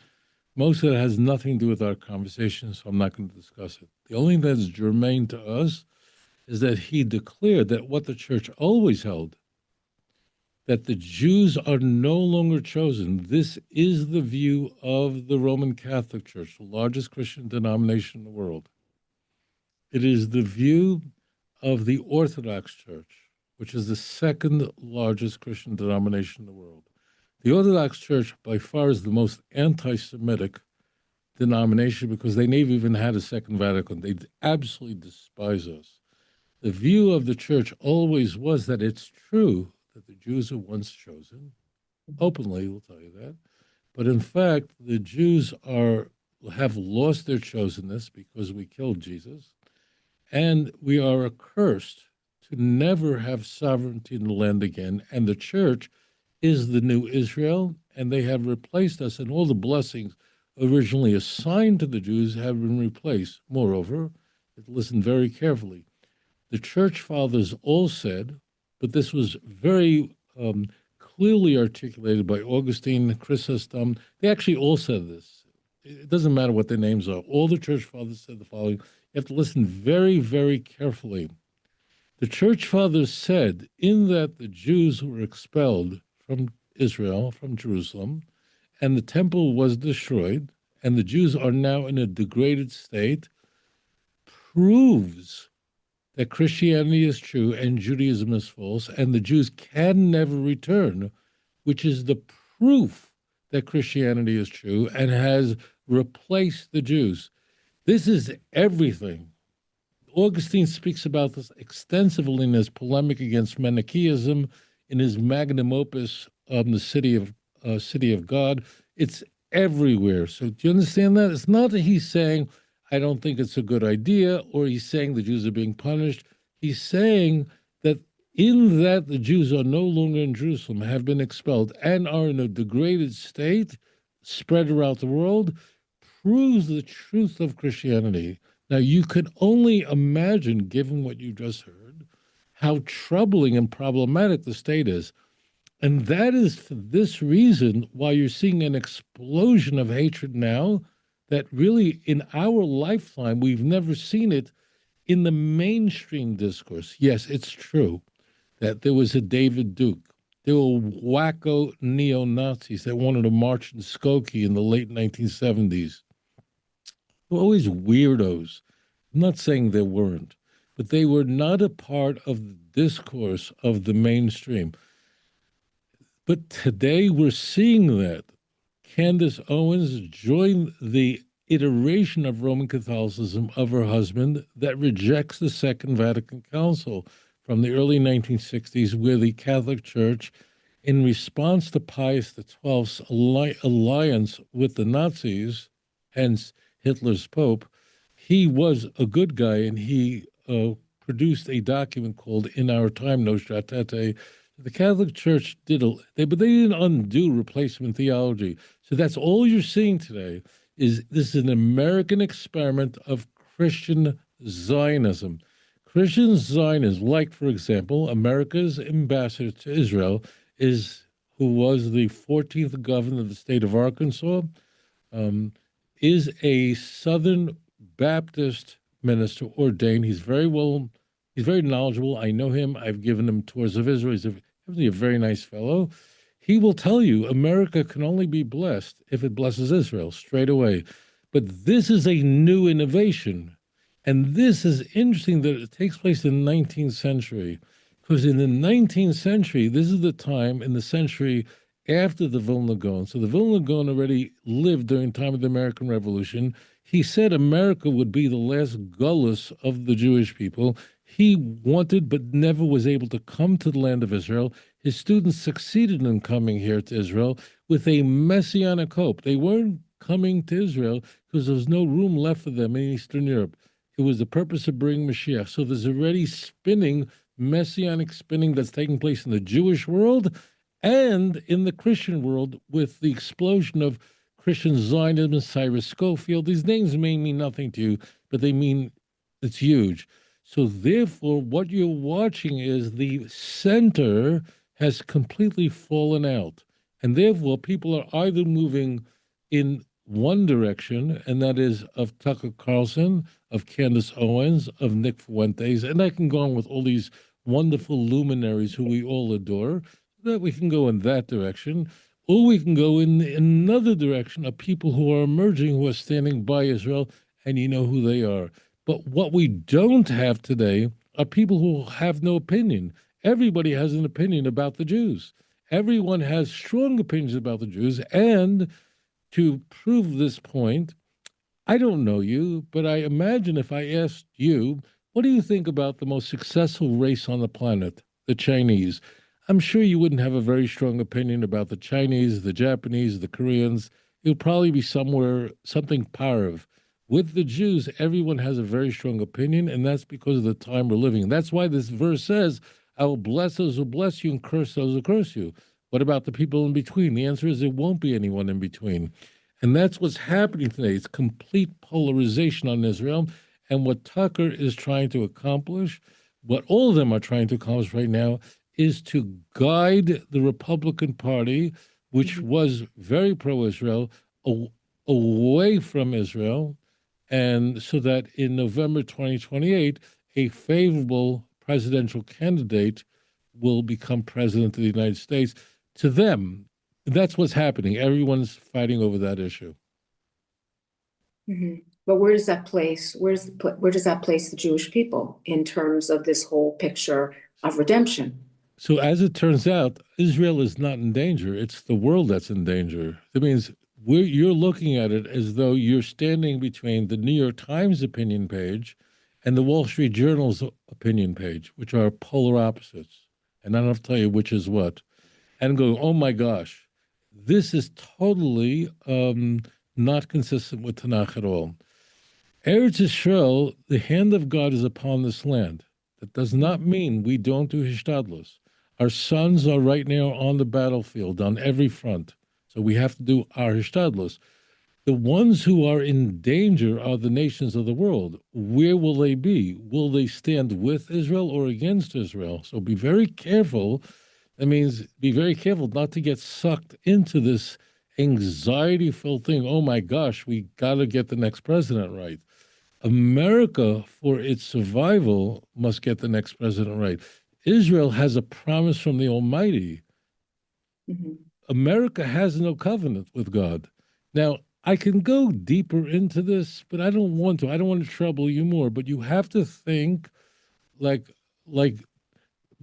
Most of it has nothing to do with our conversation, so I'm not going to discuss it. The only thing that's germane to us is that he declared that what the church always held, that the Jews are no longer chosen. This is the view of the Roman Catholic Church, the largest Christian denomination in the world. It is the view of the Orthodox Church, which is the second largest Christian denomination in the world. The Orthodox Church, by far, is the most anti-Semitic denomination because they never even had a Second Vatican. They absolutely despise us. The view of the church always was that it's true that the Jews were once chosen. Openly, we'll tell you that. But in fact, the Jews have lost their chosenness because we killed Jesus. And we are accursed to never have sovereignty in the land again. And the church is the new Israel, and they have replaced us, and all the blessings originally assigned to the Jews have been replaced. Moreover, listen very carefully, the church fathers all said, but this was very clearly articulated by Augustine, Chrysostom. They actually all said this. It doesn't matter what their names are. All the church fathers said the following. You have to listen very, very carefully. The church fathers said, in that the Jews were expelled from Israel, from Jerusalem, and the temple was destroyed, and the Jews are now in a degraded state, proves that Christianity is true and Judaism is false, and the Jews can never return, which is the proof that Christianity is true and has replaced the Jews. This is everything. Augustine speaks about this extensively in his polemic against Manichaeism, in his magnum opus, the City of God. It's everywhere. So do you understand that? It's not that he's saying, I don't think it's a good idea, or he's saying the Jews are being punished. He's saying that in that the Jews are no longer in Jerusalem, have been expelled, and are in a degraded state, spread around the world, proves the truth of Christianity. Now, you can only imagine, given what you just heard, how troubling and problematic the state is. And that is for this reason why you're seeing an explosion of hatred now that really in our lifetime, we've never seen it in the mainstream discourse. Yes, it's true that there was a David Duke. There were wacko neo-Nazis that wanted to march in Skokie in the late 1970s. There were always weirdos. I'm not saying there weren't, but they were not a part of the discourse of the mainstream. But today we're seeing that. Candace Owens joined the iteration of Roman Catholicism of her husband that rejects the Second Vatican Council from the early 1960s, where the Catholic Church, in response to Pius XII's alliance with the Nazis, hence Hitler's Pope, he was a good guy and he produced a document called In Our Time, Nostra Aetate. The Catholic Church but they didn't undo replacement theology. So that's all you're seeing today is this is an American experiment of Christian Zionism. Christian Zionism, like, for example, America's ambassador to Israel who was the 14th governor of the state of Arkansas, is a Southern Baptist minister ordained. He's very knowledgeable. I know him. I've given him tours of Israel. He's a very nice fellow. He will tell you America can only be blessed if it blesses Israel straight away. But this is a new innovation. And this is interesting that it takes place in the 19th century. Because in the 19th century, this is the time in the century after the Vilna Gaon. So the Vilna Gaon already lived during the time of the American Revolution. He said America would be the last gullus of the Jewish people. He wanted but never was able to come to the land of Israel. His students succeeded in coming here to Israel with a messianic hope. They weren't coming to Israel because there was no room left for them in Eastern Europe. It was the purpose of bringing Mashiach. So there's already messianic spinning that's taking place in the Jewish world and in the Christian world with the explosion of Christian Zionism, Cyrus Scofield. These names may mean nothing to you, but they mean it's huge. So therefore, what you're watching is the center has completely fallen out. And therefore, people are either moving in one direction, and that is of Tucker Carlson, of Candace Owens, of Nick Fuentes, and I can go on with all these wonderful luminaries who we all adore, that we can go in that direction, or we can go in another direction of people who are emerging, who are standing by Israel, and you know who they are. But what we don't have today are people who have no opinion. Everybody has an opinion about the Jews. Everyone has strong opinions about the Jews. And to prove this point, I don't know you, but I imagine if I asked you, what do you think about the most successful race on the planet, the Chinese? I'm sure you wouldn't have a very strong opinion about the Chinese, the Japanese, the Koreans. It would probably be something parv. With the Jews, everyone has a very strong opinion, and that's because of the time we're living. That's why this verse says, I will bless those who bless you and curse those who curse you. What about the people in between? The answer is there won't be anyone in between. And that's what's happening today. It's complete polarization on Israel. And what Tucker is trying to accomplish, what all of them are trying to accomplish right now, is to guide the Republican Party, which was very pro-Israel, away from Israel, and so that in November 2028, a favorable presidential candidate will become president of the United States. To them, that's what's happening. Everyone's fighting over that issue. But where does that place? Where does that place the Jewish people in terms of this whole picture of redemption? So as it turns out, Israel is not in danger. It's the world that's in danger. That means you're looking at it as though you're standing between the New York Times opinion page and the Wall Street Journal's opinion page, which are polar opposites. And I don't have to tell you which is what. And go, oh my gosh, this is totally not consistent with Tanakh at all. Eretz Yisrael, the hand of God is upon this land. That does not mean we don't do hishtadlus. Our sons are right now on the battlefield on every front. So we have to do our hishtadlus. The ones who are in danger are the nations of the world. Where will they be? Will they stand with Israel or against Israel? So be very careful. That means be very careful not to get sucked into this anxiety-filled thing. Oh my gosh, we got to get the next president right. America, for its survival, must get the next president right. Israel has a promise from the Almighty. America has no covenant with God. Now, I can go deeper into this, but I don't want to. I don't want to trouble you more. But you have to think like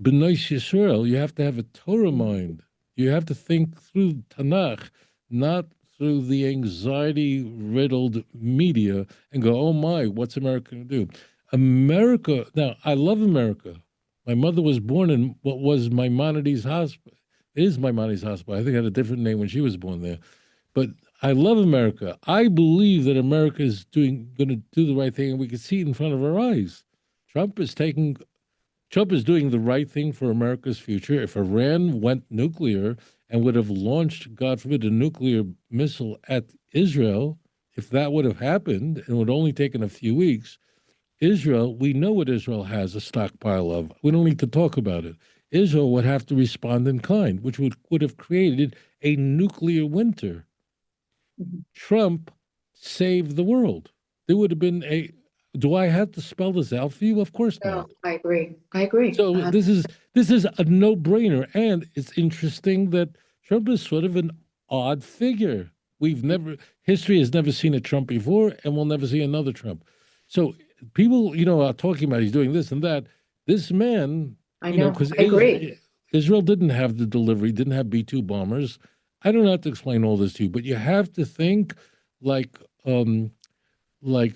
B'nai Yisrael. You have to have a Torah mind. You have to think through Tanakh, not through the anxiety-riddled media and go, oh my, what's America going to do? America, now, I love America. My mother was born in what was Maimonides Hospital. It is Maimonides Hospital. I think it had a different name when she was born there. But I love America. I believe that America is going to do the right thing, and we can see it in front of our eyes. Trump is doing the right thing for America's future. If Iran went nuclear and would have launched, God forbid, a nuclear missile at Israel, if that would have happened and would only taken a few weeks, Israel, we know what Israel has a stockpile of. We don't need to talk about it. Israel would have to respond in kind, which would have created a nuclear winter. Trump saved the world. There would have been a. Do I have to spell this out for you? Of course No, not. I agree. I agree. So this is a no-brainer, and it's interesting that Trump is sort of an odd figure. History has never seen a Trump before, and we'll never see another Trump. So people, are talking about he's doing this and that. This man, I know. because I agree. Israel didn't have the delivery, didn't have B-2 bombers. I don't have to explain all this to you, but you have to think like like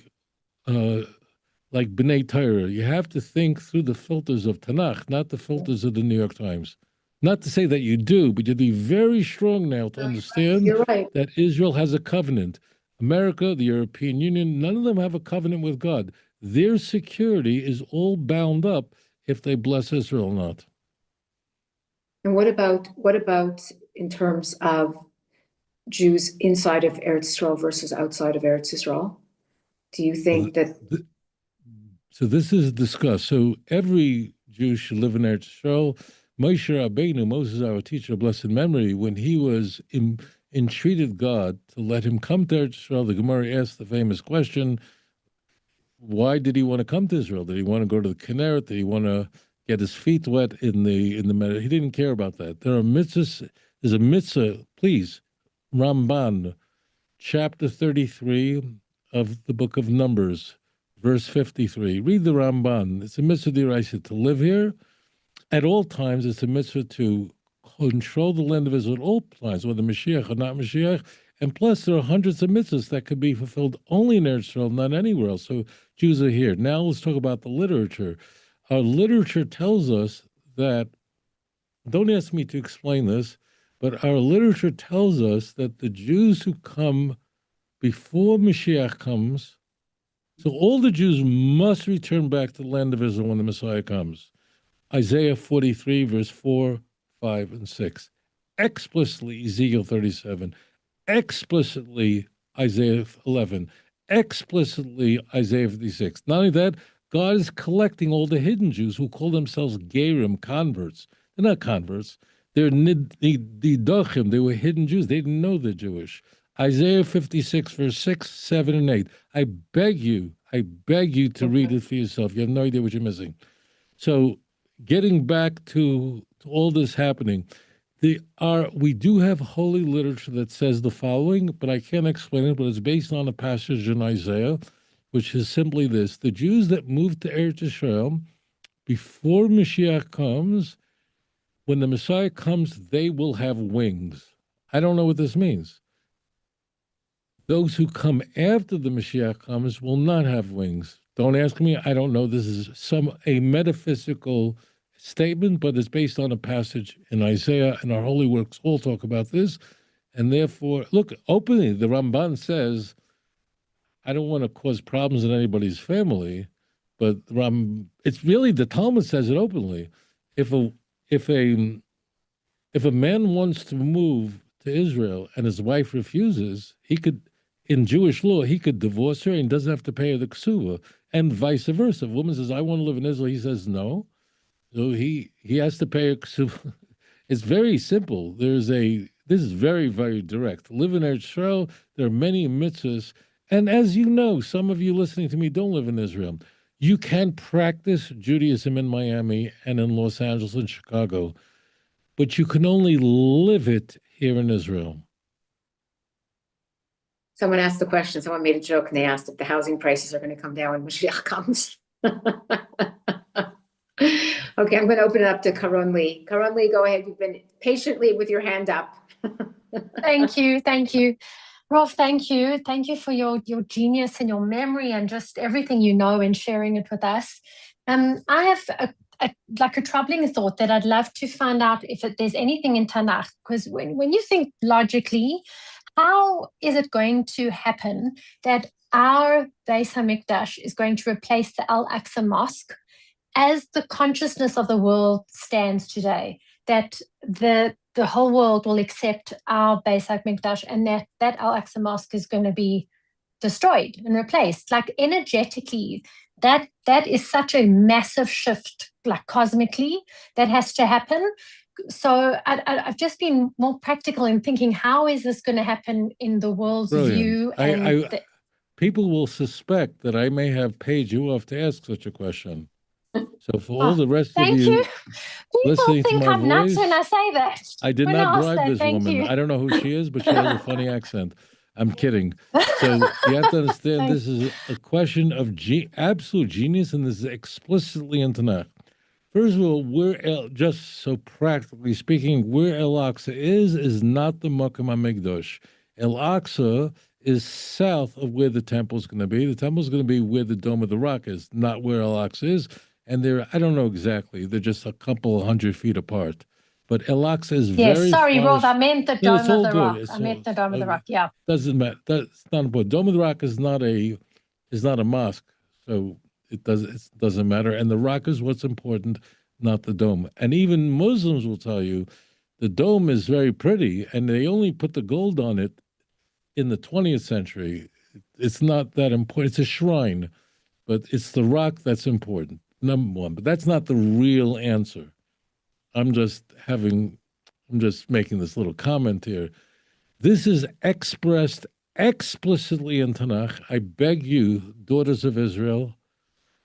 uh, like B'nai Torah. You have to think through the filters of Tanakh, not the filters of the New York Times. Not to say that you do, but you'd be very strong now to understand You're right. that Israel has a covenant. America, the European Union, none of them have a covenant with God. Their security is all bound up if they bless Israel or not. And what about in terms of Jews inside of Eretz Israel versus outside of Eretz Israel? Do you think that? So this is discussed. So every Jew should live in Eretz Israel. Moshe Rabbeinu, Moses, our teacher of blessed memory, when he was entreated God to let him come to Eretz Israel, the Gemara asked the famous question, why did he want to come to Israel? Did he want to go to the Kinneret? Did he want to get his feet wet in the Mediterranean? He didn't care about that. There are mitzvahs. There's a mitzvah, please, Ramban, chapter 33 of the book of Numbers, verse 53. Read the Ramban. It's a mitzvah d'oraisa to live here. At all times, it's a mitzvah to control the land of Israel at all times, whether Mashiach or not Mashiach. And plus, there are hundreds of mitzvahs that could be fulfilled only in Eretz Israel, not anywhere else. So Jews are here. Now let's talk about the literature. Our literature tells us that, don't ask me to explain this, but our literature tells us that the Jews who come before Mashiach comes, so all the Jews must return back to the land of Israel when the Messiah comes. Isaiah 43, verse 4, 5, and 6. Explicitly Ezekiel 37. Explicitly Isaiah 11. Explicitly Isaiah 56. Not only that, God is collecting all the hidden Jews who call themselves Gerim, converts. They're not converts. They're Nidochim. They were hidden Jews. They didn't know they're Jewish. Isaiah 56, verse 6, 7, and 8. I beg you to read it for yourself. You have no idea what you're missing. So getting back to all this happening, we do have holy literature that says the following, but I can't explain it, but it's based on a passage in Isaiah, which is simply this. The Jews that moved to Eretz Israel before Mashiach comes, when the Messiah comes, they will have wings. I don't know what this means. Those who come after the Mashiach comes will not have wings. Don't ask me. I don't know. This is a metaphysical statement, but it's based on a passage in Isaiah, and our holy works all talk about this. And therefore, look, openly, the Ramban says, I don't want to cause problems in anybody's family, but it's really, the Talmud says it openly. If a man wants to move to Israel and his wife refuses, he could, in Jewish law, he could divorce her and doesn't have to pay her the ksuva, and vice versa. If a woman says, I want to live in Israel, he says no. So he has to pay her ksuva. It's very simple. This is very, very direct. Live in Israel, there are many mitzvahs. And as you know, some of you listening to me don't live in Israel. You can practice Judaism in Miami and in Los Angeles and Chicago, but you can only live it here in Israel. Someone asked the question, someone made a joke and they asked if the housing prices are going to come down when Mashiach comes. Okay, I'm going to open it up to Karon Lee. Karon Lee, go ahead. You've been patiently with your hand up. Thank you. Thank you. Rolf, thank you. Thank you for your genius and your memory and just everything you know and sharing it with us. I have a troubling thought that I'd love to find out if there's anything in Tanakh, because when you think logically, how is it going to happen that our Beis HaMikdash is going to replace the Al-Aqsa Mosque as the consciousness of the world stands today, that the whole world will accept our Beis HaMikdash and that Al-Aqsa Mosque is going to be destroyed and replaced? Like energetically, that is such a massive shift, like cosmically, that has to happen. So I've just been more practical in thinking, how is this going to happen in the world's view? And people will suspect that I may have paid you off to ask such a question. So for all the rest of you listening to my I'm voice, nuts when I say that. I did not bribe this woman. I don't know who she is, but she has a funny accent. I'm kidding. So you have to understand this is a question of absolute genius, and this is explicitly in Tanakh. First of all, just so practically speaking, where Al-Aqsa is not the Makom HaMikdash. Al-Aqsa is south of where the temple is going to be. The temple is going to be where the Dome of the Rock is, not where Al-Aqsa is. And I don't know exactly. They're just a couple 100 feet apart. But Al-Aqsa is very sorry, far. Rob, I meant the Dome of the Rock. I meant the Dome of the Rock, yeah. Doesn't matter. That's not important. Dome of the Rock is not a mosque. So it doesn't matter. And the rock is what's important, not the dome. And even Muslims will tell you the dome is very pretty, and they only put the gold on it in the 20th century. It's not that important. It's a shrine, but it's the rock that's important, number one. But that's not the real answer. I'm just making this little comment here. This is expressed explicitly in Tanakh. I beg you, daughters of Israel,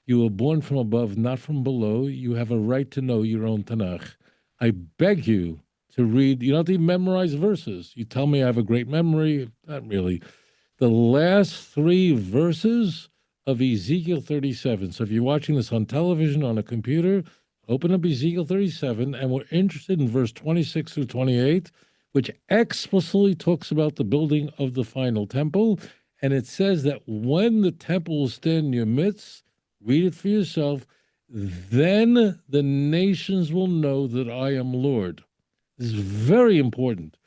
you were born from above, not from below. You have a right to know your own Tanakh. I beg you to read. You don't have to even memorize verses. You tell me I have a great memory. Not really. The last 3 verses of Ezekiel 37. So if you're watching this on television, on a computer, open up Ezekiel 37, and we're interested in verse 26 through 28, which explicitly talks about the building of the final temple. And it says that when the temple will stand in your midst, read it for yourself, then the nations will know that I am Lord. This is very important.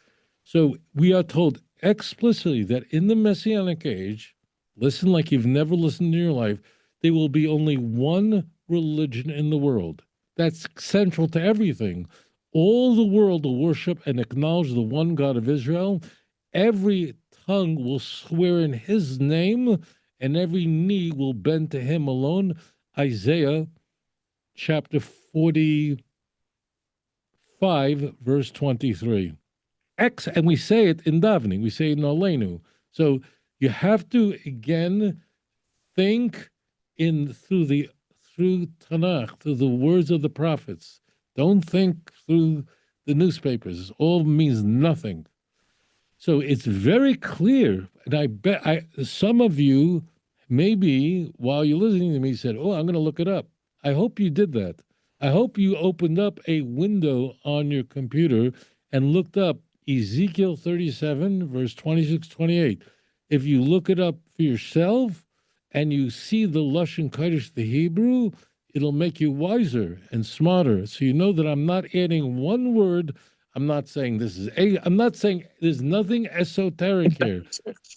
So we are told explicitly that in the Messianic age, listen like you've never listened in your life, there will be only one religion in the world. That's central to everything. All the world will worship and acknowledge the one God of Israel. Every tongue will swear in his name, and every knee will bend to him alone. Isaiah chapter 45, verse 23. And we say it in davening. We say it in Aleinu. So you have to, again, think through Tanakh, through the words of the prophets. Don't think through the newspapers. It all means nothing. So it's very clear, and I bet some of you, maybe while you're listening to me, said, oh, I'm going to look it up. I hope you did that. I hope you opened up a window on your computer and looked up Ezekiel 37, verse 26, 28. If you look it up for yourself and you see the Lashon Kodesh, the Hebrew, it'll make you wiser and smarter. So you know that I'm not adding one word. I'm not saying I'm not saying there's nothing esoteric here.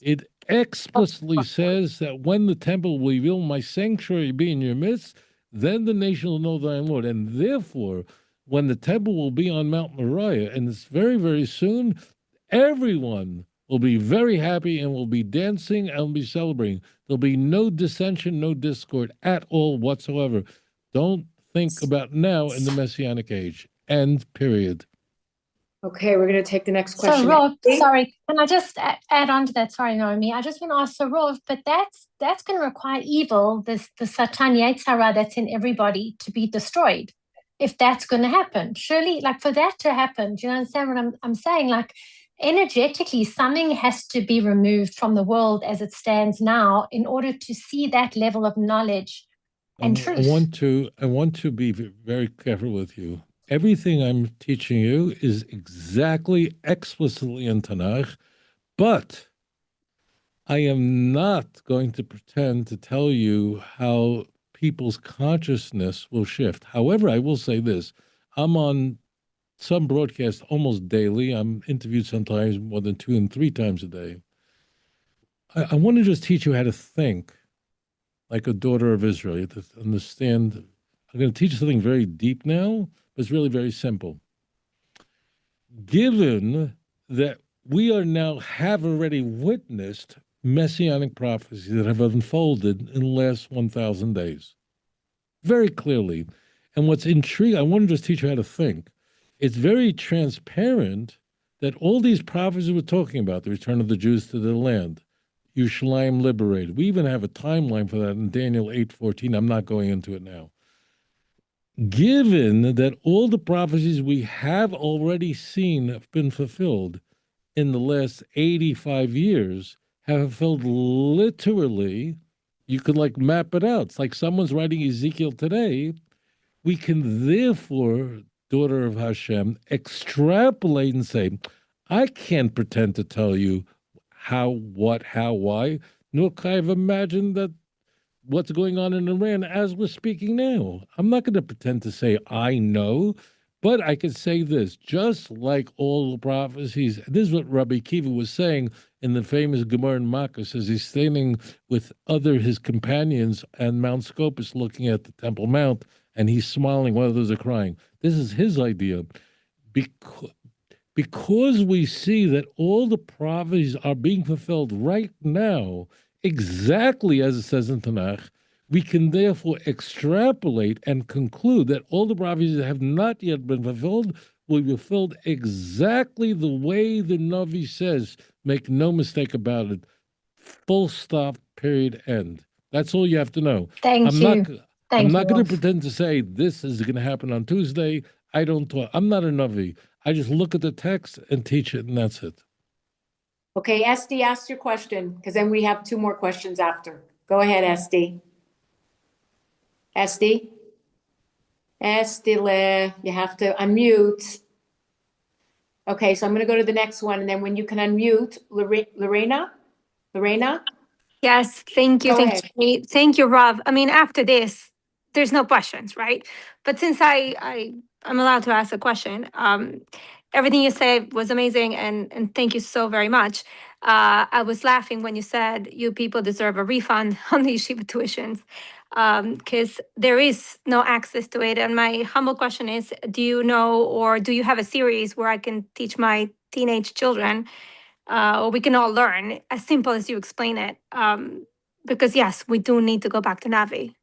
It explicitly says that when the temple will reveal my sanctuary be in your midst, then the nation will know that I am Lord. And therefore, when the temple will be on Mount Moriah, and it's very, very soon, everyone will be very happy and will be dancing and will be celebrating. There'll be no dissension, no discord at all whatsoever. Don't think about now in the Messianic age. End, period. Okay, we're going to take the next So, question. Rolf, Ashley? sorry, can I just add on to that? Sorry, Naomi. I just want to ask, so Rolf, but that's going to require evil, the Satan Yetzirah that's in everybody, to be destroyed. If that's going to happen, surely, like for that to happen, do you understand what I'm saying? Like energetically, something has to be removed from the world as it stands now in order to see that level of knowledge and truth. I want to be very careful with you. Everything I'm teaching you is exactly explicitly in Tanakh, but I am not going to pretend to tell you how people's consciousness will shift. However, I will say this. I'm on some broadcasts almost daily. I'm interviewed sometimes more than 2 and 3 times a day. I want to just teach you how to think like a daughter of Israel. You have to understand. I'm going to teach you something very deep now, but it's really very simple. Given that we are now have already witnessed messianic prophecies that have unfolded in the last 1,000 days, very clearly. And what's intriguing, I want to just teach you how to think. It's very transparent that all these prophecies we're talking about, the return of the Jews to their land, Yerushalayim liberated. We even have a timeline for that in Daniel 8:14. I'm not going into it now. Given that all the prophecies we have already seen have been fulfilled in the last 85 years, have fulfilled literally, you could like map it out. It's like someone's writing Ezekiel today. We can therefore, daughter of Hashem, extrapolate and say, I can't pretend to tell you how, what, how, why, nor can I have imagined that what's going on in Iran as we're speaking now. I'm not going to pretend to say I know, but I could say this, just like all the prophecies. This is what Rabbi Kiva was saying in the famous Gemara in Makos, as he's standing with his companions on Mount Scopus looking at the Temple Mount, and he's smiling while others are crying. This is his idea. Because we see that all the prophecies are being fulfilled right now, exactly as it says in Tanakh, we can therefore extrapolate and conclude that all the prophecies that have not yet been fulfilled will be fulfilled exactly the way the Navi says. Make no mistake about it. Full stop, period, end. That's all you have to know. Thank you. I'm not going to Rolf. pretend to say this is going to happen on Tuesday. I don't talk. I'm not a Navi. I just look at the text and teach it, and that's it. Okay, Esty, ask your question, because then we have 2 more questions after. Go ahead, Esty. Esty? Estile, you have to unmute. Okay, so I'm going to go to the next one, and then when you can unmute, Lorena? Yes, thank you. Go Thank ahead. you. Thank you, Rob. I mean, after this, there's no questions, right? But since I'm allowed to ask a question, everything you said was amazing, and thank you so very much. I was laughing when you said you people deserve a refund on the yeshiva tuitions, because there is no access to it. And my humble question is, do you know, or do you have a series where I can teach my teenage children, or we can all learn, as simple as you explain it? Because yes, we do need to go back to Navi.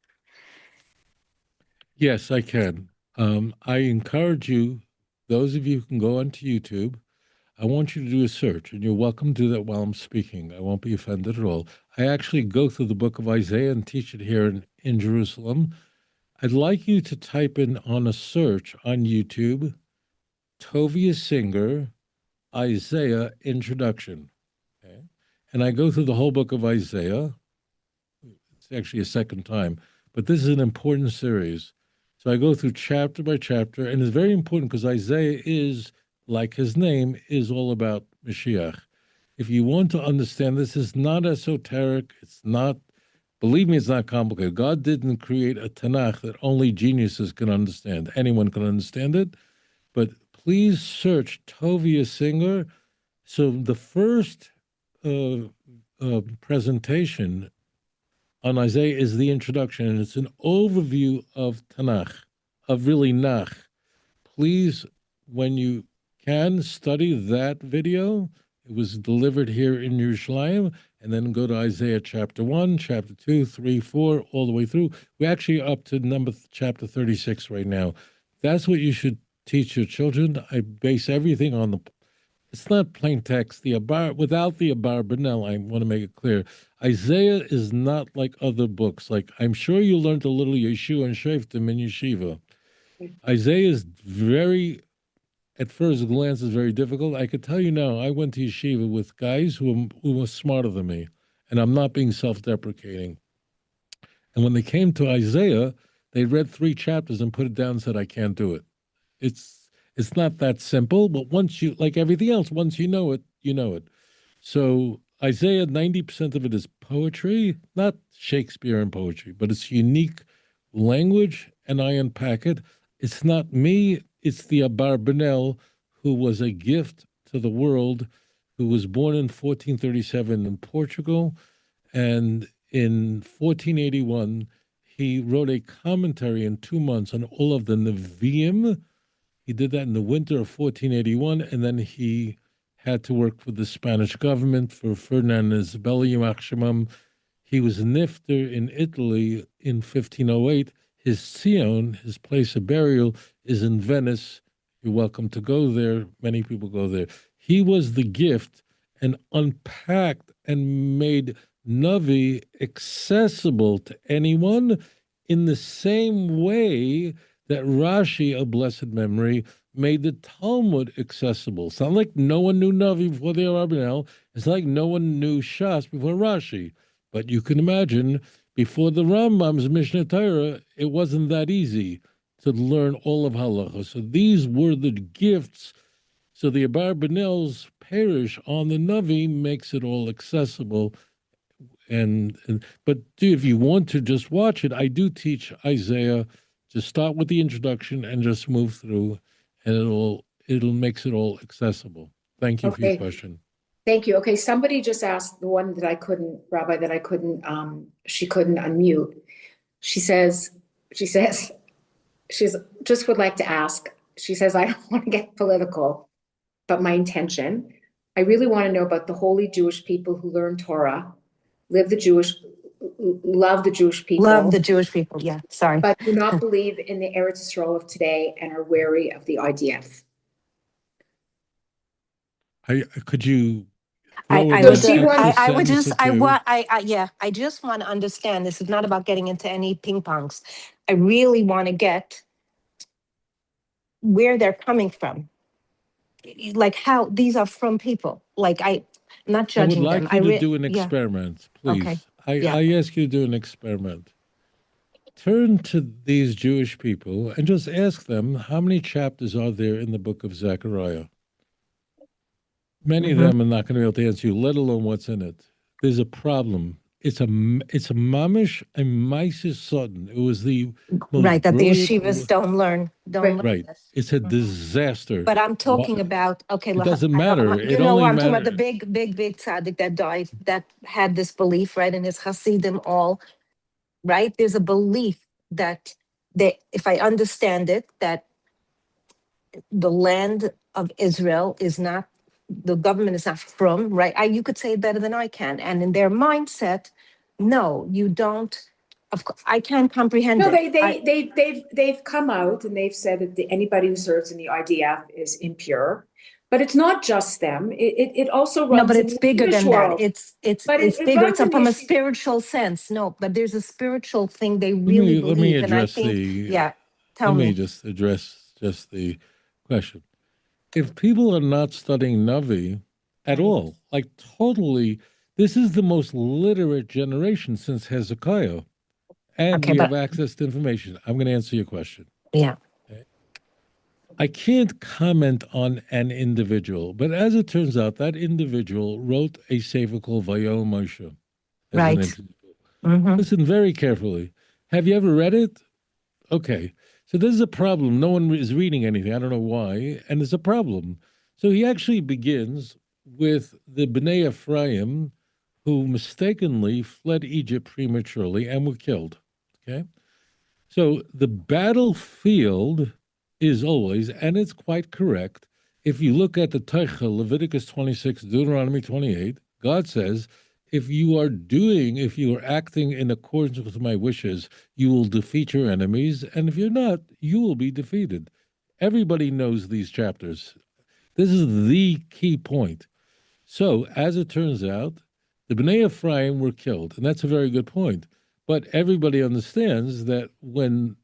Yes, I can. I encourage you, those of you who can go onto YouTube, I want you to do a search, and you're welcome to do that while I'm speaking. I won't be offended at all. I actually go through the book of Isaiah and teach it here in Jerusalem. I'd like you to type in on a search on YouTube, Tovia Singer, Isaiah Introduction. Okay? And I go through the whole book of Isaiah. It's actually a second time, but this is an important series. So I go through chapter by chapter, and it's very important because Isaiah is, like his name, is all about Mashiach. If you want to understand this, is not esoteric. It's not, believe me, it's not complicated. God didn't create a Tanakh that only geniuses can understand. Anyone can understand it. But please search Tovia Singer. So the first presentation on Isaiah is the introduction, and it's an overview of Tanakh, of really Nach. Please, when you can, study that video. It was delivered here in Yerushalayim, and then go to Isaiah chapter 1, chapter 2, 3, 4, all the way through. We're actually up to chapter 36 right now. That's what you should teach your children. I base everything on the. It's not plain text. Without the Abar Benel, I want to make it clear. Isaiah is not like other books. Like, I'm sure you learned a little Yeshua and Shoftim in yeshiva. Isaiah is very, at first glance, is very difficult. I could tell you now, I went to yeshiva with guys who were smarter than me, and I'm not being self-deprecating. And when they came to Isaiah, they read 3 chapters and put it down and said, I can't do it. It's not that simple, but once you, like everything else, once you know it, you know it. So Isaiah, 90% of it is poetry, not Shakespearean poetry, but it's unique language, and I unpack it. It's not me, it's the Abarbanel, who was a gift to the world, who was born in 1437 in Portugal, and in 1481, he wrote a commentary in 2 months on all of the Nevi'im. He did that in the winter of 1481, and then he had to work for the Spanish government for Ferdinand and Isabella Yimach Shemam. He was nifter in Italy in 1508. His Sion, his place of burial, is in Venice. You're welcome to go there. Many people go there. He was the gift and unpacked and made Navi accessible to anyone in the same way that Rashi, of blessed memory, made the Talmud accessible. It's not like no one knew Navi before the Rabbanel. It's like no one knew Shas before Rashi. But you can imagine, before the Rambam's Mishnah Torah, it wasn't that easy to learn all of halacha. So these were the gifts. So the Abarbanel's parish on the Navi makes it all accessible. But if you want to just watch it, I do teach Isaiah. Just start with the introduction and just move through, and it'll makes it all accessible. Thank you for your question. Thank you. Okay, somebody just asked, the one that I couldn't, Rabbi, that I couldn't, she couldn't unmute. She just would like to ask, she says, I don't want to get political, but my intention, I really want to know about the holy Jewish people who learn Torah, love the Jewish people. Love the Jewish people, yeah, sorry. But do not believe in the Eretz Yisrael of today and are wary of the IDF. Could you? I just want to understand. This is not about getting into any ping pongs. I really want to get where they're coming from. Like how these are from people. Like I'm not judging them. I would like you to do an experiment, please. Okay. I ask you to do an experiment. Turn to these Jewish people and just ask them, how many chapters are there in the book of Zechariah? Many of them are not going to be able to answer you, let alone what's in it. There's a problem. It's a mamish and maisis sudden. It was the right that the yeshivas don't learn. Right. This. It's a disaster. But I'm talking about It doesn't matter. I'm talking about the big tzaddik that died, that had this belief, right, in his Hasidim all, right? There's a belief that if I understand it, that the land of Israel is not, the government is not from, right? You could say it better than I can. And in their mindset, no, you don't. Of course, I can't comprehend it. They've come out and they've said that anybody who serves in the IDF is impure. But it's not just them. It also runs. No, but it's bigger than world. that. It's bigger. It's from a spiritual sense. No, but there's a spiritual thing they really believe. Let me address Tell me. Let me just address the question. If people are not studying Navi at all, like totally, this is the most literate generation since Hezekiah. And we have access to information. I'm going to answer your question. Yeah. Okay. I can't comment on an individual, but as it turns out, that individual wrote a sefer called Vayom Moshe. Right. Listen very carefully. Have you ever read it? Okay. So this is a problem. No one is reading anything. I don't know why. And it's a problem. So he actually begins with the Bnei Ephraim, who mistakenly fled Egypt prematurely and were killed. Okay? So the battlefield is always, and it's quite correct, If you look at the Teicha, Leviticus 26, Deuteronomy 28, God says, if you are acting in accordance with my wishes, you will defeat your enemies, and if you're not, you will be defeated. Everybody knows these chapters. This is the key point. So, as it turns out, the Bnei Ephraim were killed, and that's a very good point. But everybody understands that when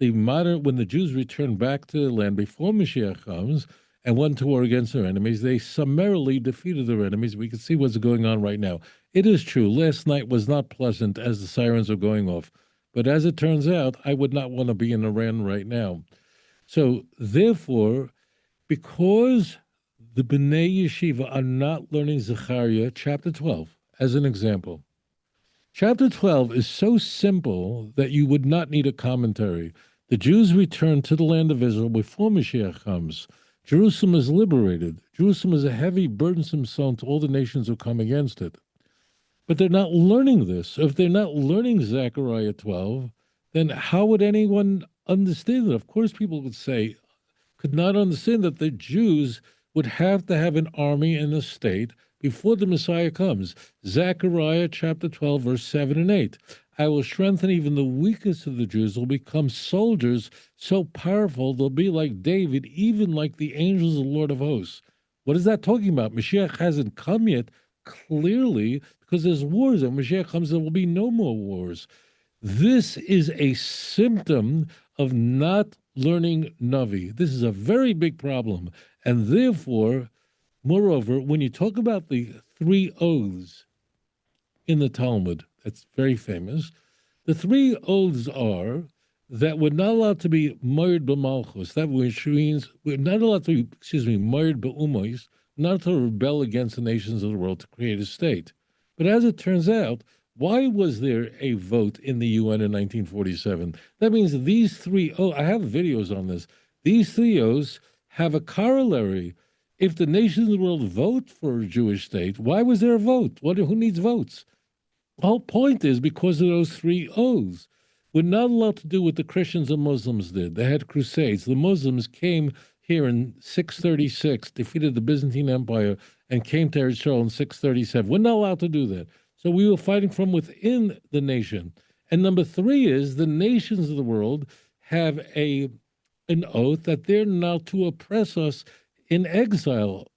when the Jews return back to the land before Mashiach comes and went to war against their enemies, they summarily defeated their enemies. We can see what's going on right now. It is true, last night was not pleasant as the sirens are going off. But as it turns out, I would not want to be in Iran right now. So therefore, because the B'nai Yeshiva are not learning Zechariah chapter 12 as an example, chapter 12 is so simple that you would not need a commentary. The Jews return to the land of Israel before Mashiach comes. Jerusalem is liberated. Jerusalem is a heavy, burdensome stone to all the nations who come against it. But they're not learning this. If they're not learning Zechariah 12, then how would anyone understand it? Of course, people could not understand that the Jews would have to have an army and a state before the Messiah comes. Zechariah chapter 12, verse 7 and 8. I will strengthen even the weakest of the Jews. They'll become soldiers so powerful, they'll be like David, even like the angels of the Lord of hosts. What is that talking about? Mashiach hasn't come yet, clearly, because there's wars. And Mashiach comes, there will be no more wars. This is a symptom of not learning Navi. This is a very big problem. And therefore, moreover, when you talk about the 3 oaths in the Talmud, that's very famous, the 3 oaths are that we're not allowed to be married b'malchus, that which means we're not allowed to be, married b'umois, not to rebel against the nations of the world to create a state. But as it turns out, why was there a vote in the UN in 1947? That means these 3 oaths, I have videos on this, these 3 oaths have a corollary. If the nations of the world vote for a Jewish state, why was there a vote? Who needs votes? The whole point is because of those 3 oaths. We're not allowed to do what the Christians and Muslims did. They had crusades. The Muslims came here in 636, defeated the Byzantine Empire, and came to Israel in 637. We're not allowed to do that. So we were fighting from within the nation. And number 3 is the nations of the world have an oath that they're not to oppress us in exile.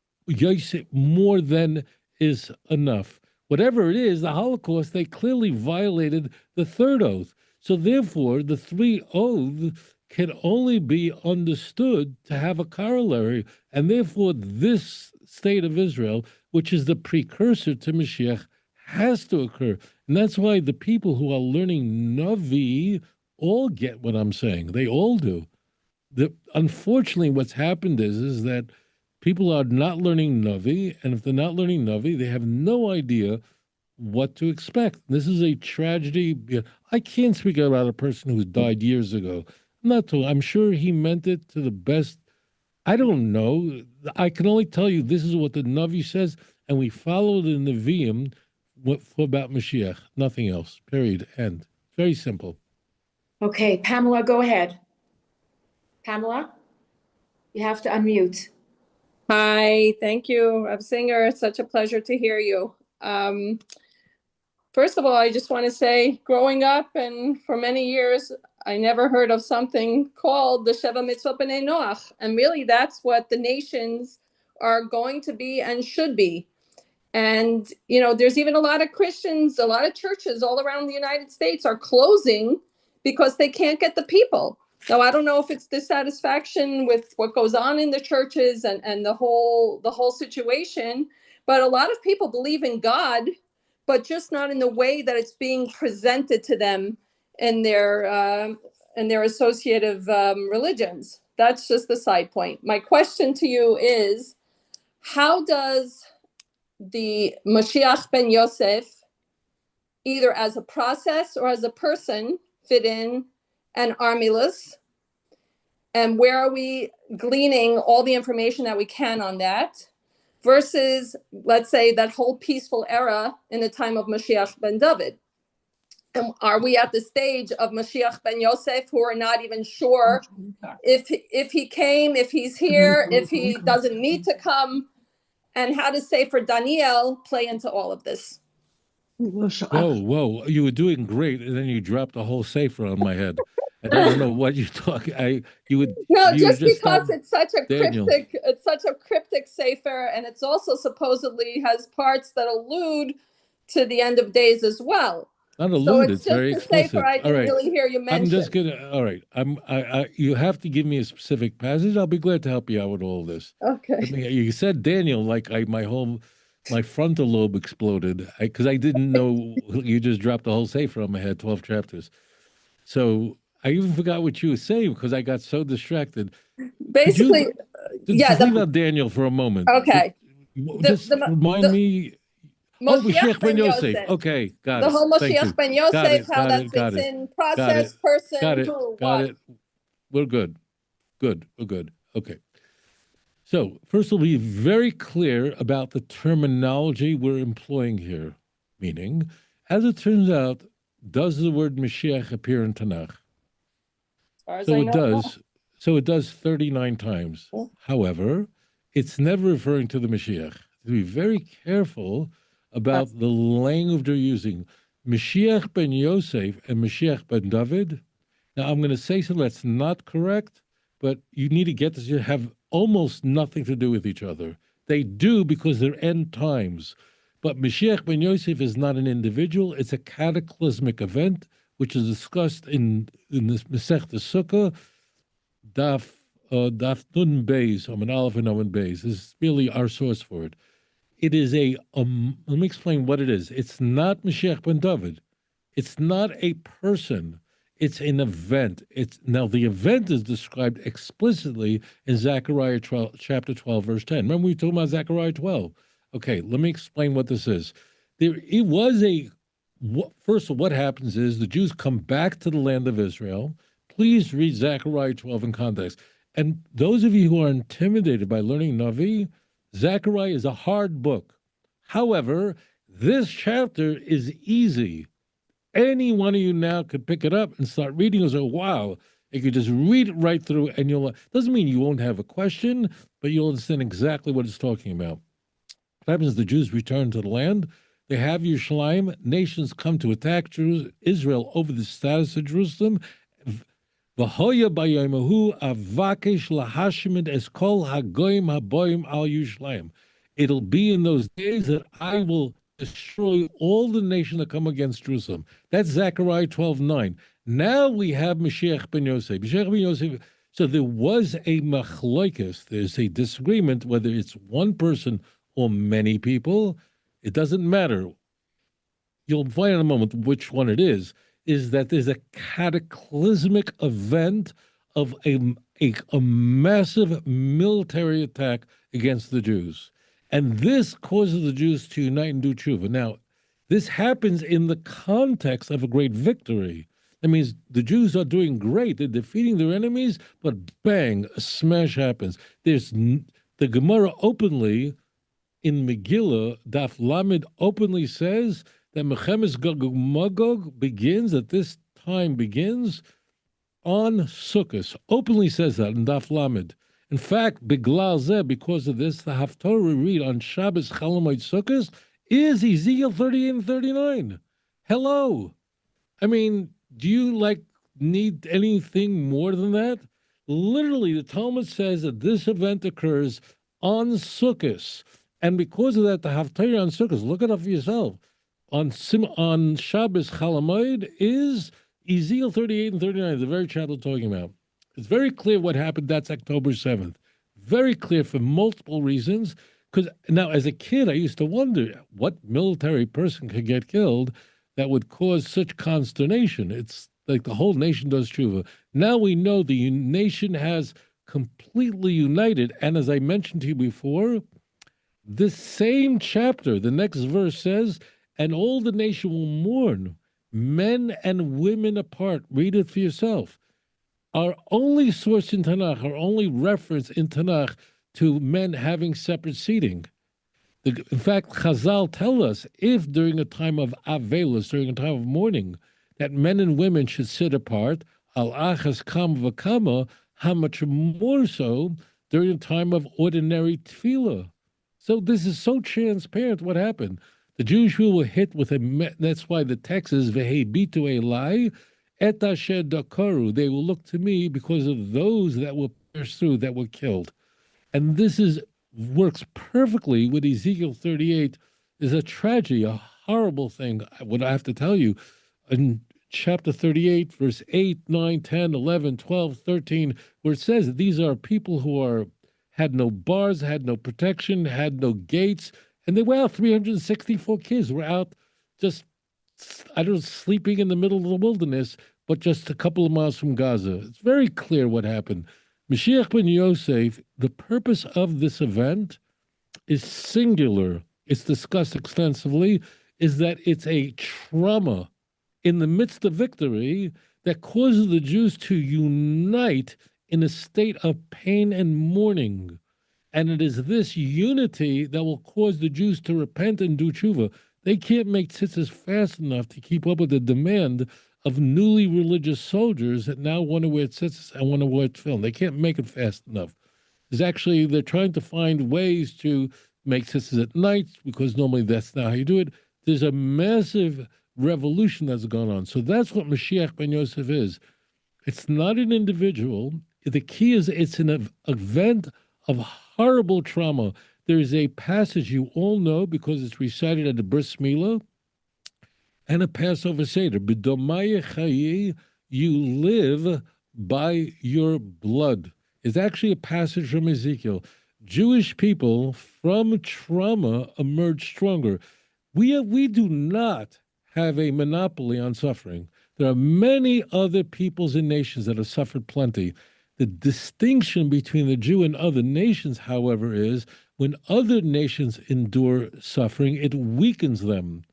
More than is enough. Whatever it is, the Holocaust, they clearly violated the 3rd oath. So therefore, the 3 oaths can only be understood to have a corollary. And therefore, this state of Israel, which is the precursor to Mashiach, has to occur. And that's why the people who are learning Navi all get what I'm saying. They all do. Unfortunately, what's happened is that people are not learning Navi, and if they're not learning Navi, they have no idea what to expect. This is a tragedy. I can't speak about a person who's died years ago. I'm sure he meant it to the best. I don't know. I can only tell you this is what the Navi says, and we follow the Nevi'im about Mashiach. Nothing else. Period. End. Very simple. Okay, Pamela, go ahead. Pamela, you have to unmute. Hi, thank you, Rabbi Singer. It's such a pleasure to hear you. First of all, I just want to say, growing up and for many years, I never heard of something called the Sheva Mitzvot B'nai Noach. And really, that's what the nations are going to be and should be. And, there's even a lot of Christians, a lot of churches all around the United States are closing because they can't get the people. Now, I don't know if it's dissatisfaction with what goes on in the churches and the whole situation, but a lot of people believe in God, but just not in the way that it's being presented to them in their associative religions. That's just the side point. My question to you is, how does the Mashiach ben Yosef, either as a process or as a person, fit in and armyless? And where are we gleaning all the information that we can on that versus, let's say, that whole peaceful era in the time of Mashiach ben David? And are we at the stage of Mashiach ben Yosef, who are not even sure if he came, if he's here, if he doesn't need to come? And how does Sefer Daniel play into all of this? Whoa! You were doing great, and then you dropped a whole sefer on my head, and I don't know what you're talking. No, You just just because stopped it's such a Daniel. cryptic sefer, and it's also supposedly has parts that allude to the end of days as well. Not So allude. it's It's just very a sefer explicit. I All didn't right. really hear you mention. I'm just gonna. All right. You have to give me a specific passage. I'll be glad to help you out with all this. Okay. I mean, you said Daniel, like my frontal lobe exploded because I didn't know you just dropped the whole sefer on my head, 12 chapters. So I even forgot what you were saying because I got so distracted. Basically, Just leave out Daniel for a moment. Okay. Just remind me. Oh, Mashiach ben Yosef. Okay, got it. The whole Thank you. Mashiach ben Yosef, how that got fits it. in Got process, it. person, Got it. who, Got what. it. We're good. We're good. Okay. So first, we'll be very clear about the terminology we're employing here. Meaning, as it turns out, does the word Mashiach appear in Tanakh? So it does. So it does 39 times. Yeah. However, it's never referring to the Mashiach. To be very careful about the language they're using. Mashiach ben Yosef and Mashiach ben David. Now, I'm going to say something that's not correct, but you need to get this. You have almost nothing to do with each other. They do because they're end times. But Mashiach ben Yosef is not an individual. It's a cataclysmic event, which is discussed in this Masechta Sukkah, Daf Nun Beis, an Aleph and Omen Beis. This is really our source for it. It is let me explain what it is. It's not Mashiach ben David. It's not a person. It's an event. Now the event is described explicitly in Zechariah 12, chapter 12, verse 10. Remember we were talking about Zechariah 12. Okay, let me explain what this is. First of all, what happens is the Jews come back to the land of Israel. Please read Zechariah 12 in context. And those of you who are intimidated by learning Navi, Zechariah is a hard book. However, this chapter is easy. Any one of you now could pick it up and start reading and say, wow, you could just read it right through and doesn't mean you won't have a question, but you'll understand exactly what it's talking about. What happens is the Jews return to the land. They have Yerushalayim. Nations come to attack Israel over the status of Jerusalem. V'hoya b'yomahu avakesh lahashmid es kol hagoyim haboyim al Yerushalayim. It'll be in those days that I will destroy all the nations that come against Jerusalem. That's Zechariah 12:9. Now we have Mashiach ben Yosef. Mashiach ben Yosef. So there was a machloikis. There's a disagreement whether it's one person or many people. It doesn't matter. You'll find in a moment which one it is that there's a cataclysmic event of a massive military attack against the Jews. And this causes the Jews to unite and do tshuva. Now, this happens in the context of a great victory. That means the Jews are doing great. They're defeating their enemies, but bang, a smash happens. The Gemara openly, in Megillah, Daf Lamed openly says that Mechemes Magog begins, at this time begins, on Sukkot. Openly says that in Daf Lamed. In fact, Biglal Zeh, because of this, the Haftorah we read on Shabbos Chalamoid Sukkot is Ezekiel 38 and 39. Hello. I mean, do you need anything more than that? Literally, the Talmud says that this event occurs on Sukkot. And because of that, the Haftarah on Sukkot, look it up for yourself, on Shabbos Chalamoid is Ezekiel 38 and 39, the very chapter we're talking about. It's very clear what happened. That's October 7th. Very clear for multiple reasons. Because now, as a kid, I used to wonder what military person could get killed that would cause such consternation. It's like the whole nation does tshuva. Now we know the nation has completely united. And as I mentioned to you before, this same chapter, the next verse says, and all the nation will mourn, men and women apart. Read it for yourself. Our only source in Tanakh, our only reference in Tanakh to men having separate seating. In fact, Chazal tell us if during a time of Avelus, during a time of mourning, that men and women should sit apart, al achas kam v'kama, how much more so during a time of ordinary tefillah. So this is so transparent what happened. The Jewish people were hit with that's why the text is Vehe bitu elai et asher dakaru. They will look to me because of those that were pierced through, that were killed. And this works perfectly with Ezekiel 38 is a tragedy, a horrible thing. What I have to tell you, in chapter 38, verse 8, 9, 10, 11, 12, 13, where it says that these are people who had no bars, had no protection, had no gates, and they were out. 364 kids were out just, I don't know, sleeping in the middle of the wilderness, but just a couple of miles from Gaza. It's very clear what happened. Mashiach ben Yosef, the purpose of this event is singular. It's discussed extensively, is that it's a trauma in the midst of victory that causes the Jews to unite in a state of pain and mourning. And it is this unity that will cause the Jews to repent and do tshuva. They can't make tzitzis fast enough to keep up with the demand of newly religious soldiers that now want to wear tzitzis and want to wear tefillin. They can't make it fast enough. They're trying to find ways to make tzitzis at night because normally that's not how you do it. There's a massive revolution that's gone on. So that's what Mashiach ben Yosef is. It's not an individual. The key is it's an event of horrible trauma. There is a passage you all know because it's recited at the Bris Milah and a Passover Seder. B'domaya chayi, you live by your blood. It's actually a passage from Ezekiel. Jewish people from trauma emerge stronger. We do not have a monopoly on suffering. There are many other peoples and nations that have suffered plenty. The distinction between the Jew and other nations, however, is when other nations endure suffering, it weakens them.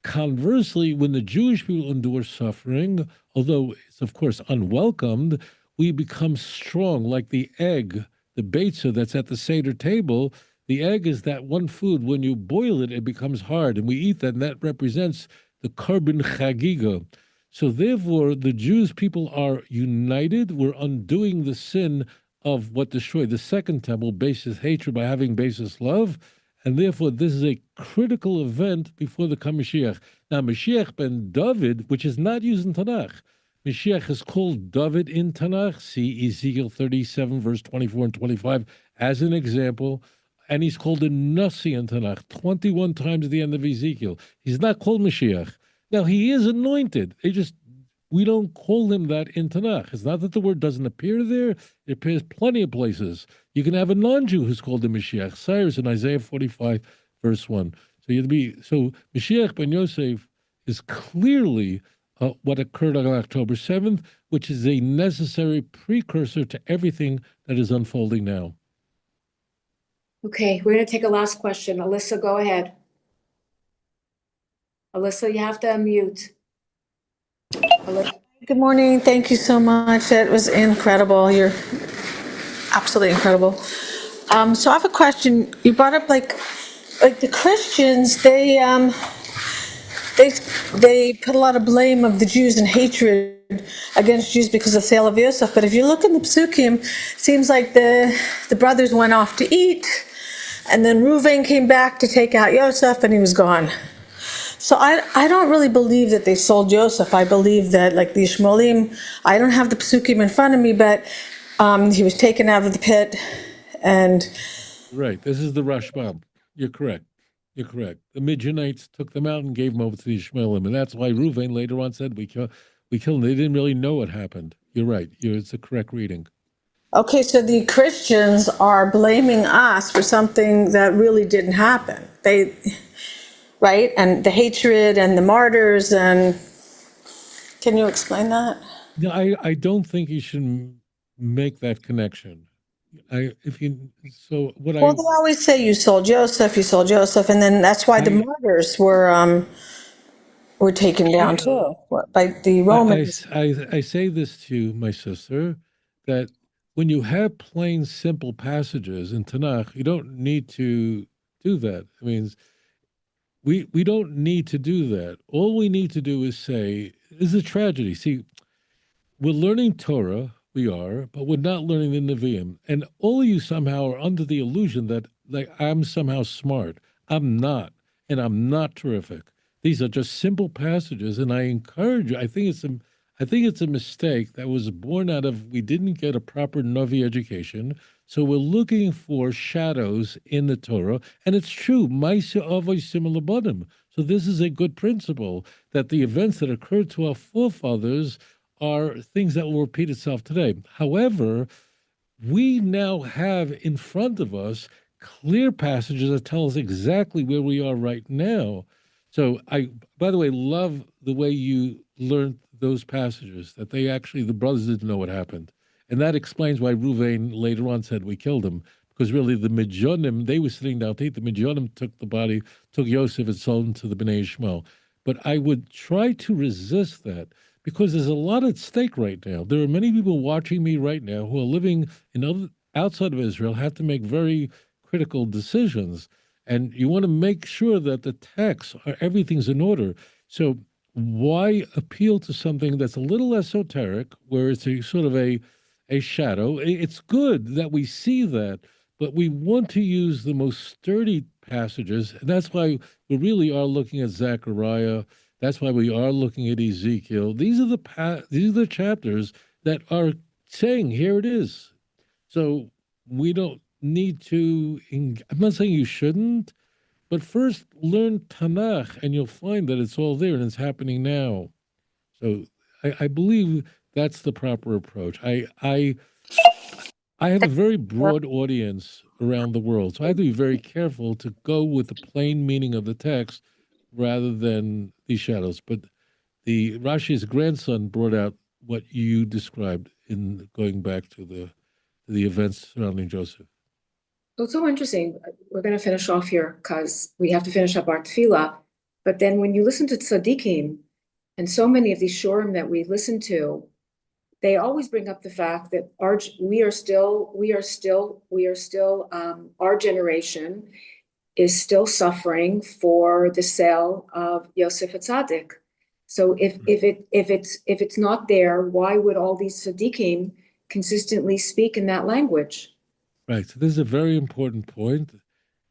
Conversely, when the Jewish people endure suffering, although it's of course unwelcomed, we become strong, like the egg, the beitza that's at the Seder table. The egg is that one food, when you boil it, it becomes hard, and we eat that, and that represents the korban chagiga. So therefore, the Jewish people are united. We're undoing the sin of what destroyed the second temple, basis hatred, by having basis love. And therefore, this is a critical event before the Mashiach. Now, Mashiach ben David, which is not used in Tanakh, Mashiach is called David in Tanakh. See Ezekiel 37, verse 24 and 25 as an example. And he's called a Nasi in Tanakh 21 times at the end of Ezekiel. He's not called Mashiach. Now, he is anointed. We don't call him that in Tanakh. It's not that the word doesn't appear there. It appears plenty of places. You can have a non-Jew who's called the Mashiach. Cyrus in Isaiah 45, verse 1. So Mashiach ben Yosef is clearly what occurred on October 7th, which is a necessary precursor to everything that is unfolding now. Okay, we're going to take a last question. Alyssa, go ahead. Alyssa, you have to unmute. Alyssa. Good morning. Thank you so much. That was incredible. You're absolutely incredible. So I have a question. You brought up like the Christians, they put a lot of blame of the Jews and hatred against Jews because of the sale of Yosef. But if you look in the Psukim, it seems like the brothers went off to eat, and then Reuven came back to take out Yosef, and he was gone. So I don't really believe that they sold Joseph. I believe that, like the Ishmaelim, I don't have the Psukim in front of me, but he was taken out of the pit, and... Right, this is the Rashbam. You're correct. You're correct. The Midianites took them out and gave them over to the Ishmaelim, and that's why Reuven later on said, we killed them. They didn't really know what happened. You're right. It's a correct reading. Okay, so the Christians are blaming us for something that really didn't happen. Right? And the hatred and the martyrs, and can you explain that? No, I don't think you should make that connection. Well, they always say you sold Joseph, and then that's why the martyrs were taken down too by the Romans. I say this to you, my sister, that when you have plain, simple passages in Tanakh, you don't need to do that. I mean, we don't need to do that. All we need to do is say, is a tragedy. See, we're learning Torah, we are, but we're not learning the Nevi'im. And all of you somehow are under the illusion that like I'm somehow smart. I'm not, and I'm not terrific. These are just simple passages, and I encourage you. I think it's a mistake that was born out of we didn't get a proper Navi education. So we're looking for shadows in the Torah, and it's true. Ma'aseh avos similar bottom. So this is a good principle that the events that occurred to our forefathers are things that will repeat itself today. However, we now have in front of us clear passages that tell us exactly where we are right now. So I, by the way, love the way you learned those passages, that they actually, the brothers didn't know what happened. And that explains why Ruvain later on said we killed him, because really the Midjonim, they were sitting down to eat. The Midjonim took the body, took Yosef and sold him to the Bnei Ishmael. But I would try to resist that because there's a lot at stake right now. There are many people watching me right now who are living in outside of Israel, have to make very critical decisions. And you want to make sure that the texts are everything's in order. So why appeal to something that's a little esoteric, where it's a sort of a shadow? It's good that we see that, but we want to use the most sturdy passages. And that's why we really are looking at Zechariah. That's why we are looking at Ezekiel. These are the chapters that are saying, here it is. So we don't need to, I'm not saying you shouldn't, but first learn Tanakh and you'll find that it's all there and it's happening now. So I believe that's the proper approach. I have a very broad audience around the world, so I have to be very careful to go with the plain meaning of the text rather than these shadows. But the Rashi's grandson brought out what you described in going back to the events surrounding Joseph. So it's so interesting. We're going to finish off here because we have to finish up our tefillah. But then when you listen to tzaddikim, and so many of these shurim that we listen to, they always bring up the fact that our generation is still suffering for the sale of Yosef Atzadik. So if it's not there, why would all these tzaddikim consistently speak in that language? Right. So this is a very important point.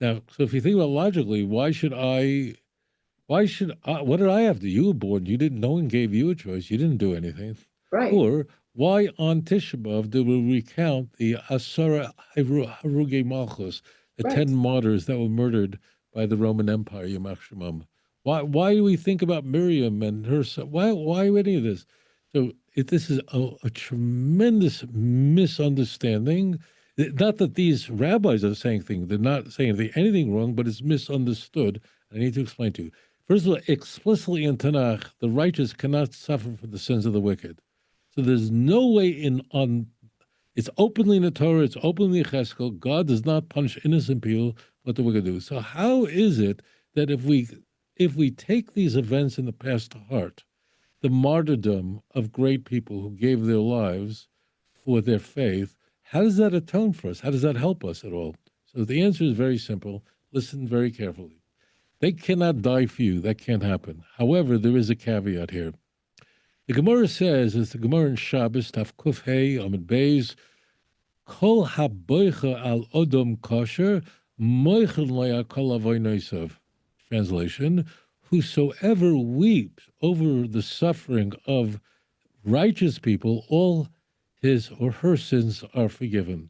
Now, so if you think about logically, what did I have to? You were born, you didn't, no one gave you a choice, you didn't do anything. Right. Or why on Tisha B'Av do we recount the Asara Haruge Malchus, the 10 martyrs that were murdered by the Roman Empire, Yamach Shemam? Why do we think about Miriam and her son? Why any of this? So this is a tremendous misunderstanding. Not that these rabbis are saying things, they're not saying anything wrong, but it's misunderstood. I need to explain to you. First of all, explicitly in Tanakh, the righteous cannot suffer for the sins of the wicked. So there's no way it's openly in the Torah, it's openly in Cheskel, God does not punish innocent people, what the wicked do. So how is it that if we take these events in the past to heart, the martyrdom of great people who gave their lives for their faith, how does that atone for us? How does that help us at all? So the answer is very simple. Listen very carefully. They cannot die for you. That can't happen. However, there is a caveat here. The Gemara says, it's the Gemara in Shabbos, Taf Kuf Hey, Amid Beis, Kol haboicha al odom kosher, moichel loya kol avoy noisav. Translation, whosoever weeps over the suffering of righteous people, all his or her sins are forgiven.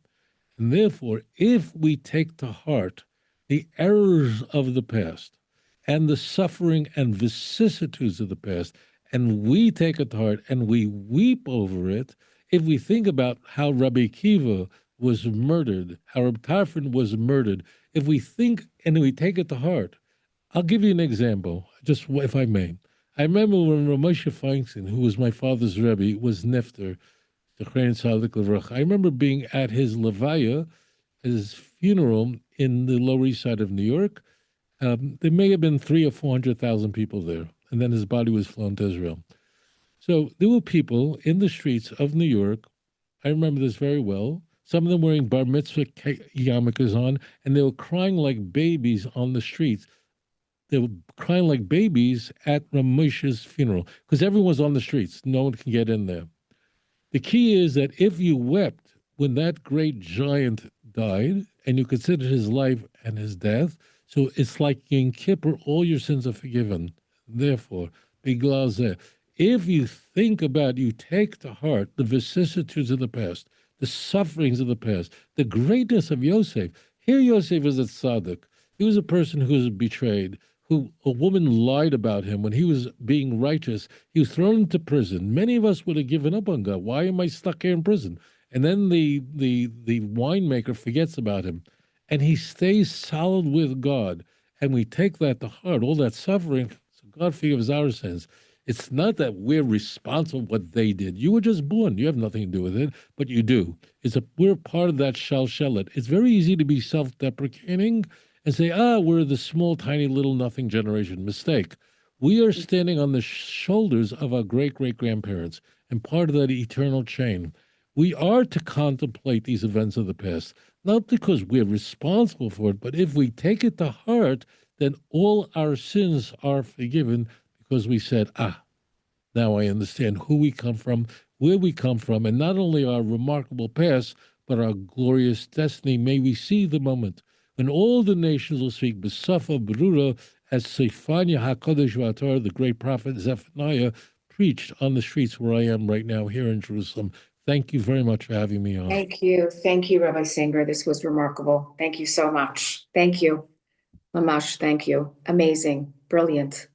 And therefore, if we take to heart the errors of the past and the suffering and vicissitudes of the past, and we take it to heart and we weep over it, if we think about how Rabbi Kiva was murdered, how Rabbi Tarfon was murdered, if we think and we take it to heart, I'll give you an example, just if I may. I remember when Ramosha Feinstein, who was my father's Rebbe, was Nifter, I remember being at his levaya, his funeral in the Lower East Side of New York. There may have been 300,000 or 400,000 people there, and then his body was flown to Israel. So there were people in the streets of New York. I remember this very well. Some of them wearing bar mitzvah yarmulkes on, and they were crying like babies on the streets. they were crying like babies at Ramosha's funeral because everyone was on the streets. No one can get in there. The key is that if you wept when that great giant died and you considered his life and his death, so it's like in Kippur, all your sins are forgiven. Therefore, Biglal Zeh, if you think about, you take to heart the vicissitudes of the past, the sufferings of the past, the greatness of Yosef. Here Yosef is a tzaddik. He was a person who was betrayed, who a woman lied about him when he was being righteous. He was thrown into prison. Many of us would have given up on God. Why am I stuck here in prison? And then the winemaker forgets about him, and he stays solid with God. And we take that to heart, all that suffering, so God forgives our sins. It's not that we're responsible for what they did. You were just born. You have nothing to do with it, but you do. We're part of that shalshelet. It's very easy to be self-deprecating and say, we're the small, tiny, little, nothing generation. Mistake. We are standing on the shoulders of our great-great-grandparents and part of that eternal chain. We are to contemplate these events of the past, not because we're responsible for it, but if we take it to heart, then all our sins are forgiven because we said, now I understand who we come from, where we come from, and not only our remarkable past, but our glorious destiny. May we see the moment when all the nations will speak B'safa Berura, as Seifania HaKadosh V'Atar, the great prophet Zephaniah, preached on the streets where I am right now here in Jerusalem. Thank you very much for having me on. Thank you, Rabbi Singer. This was remarkable. Thank you so much. Thank you. Mamash, thank you. Amazing. Brilliant.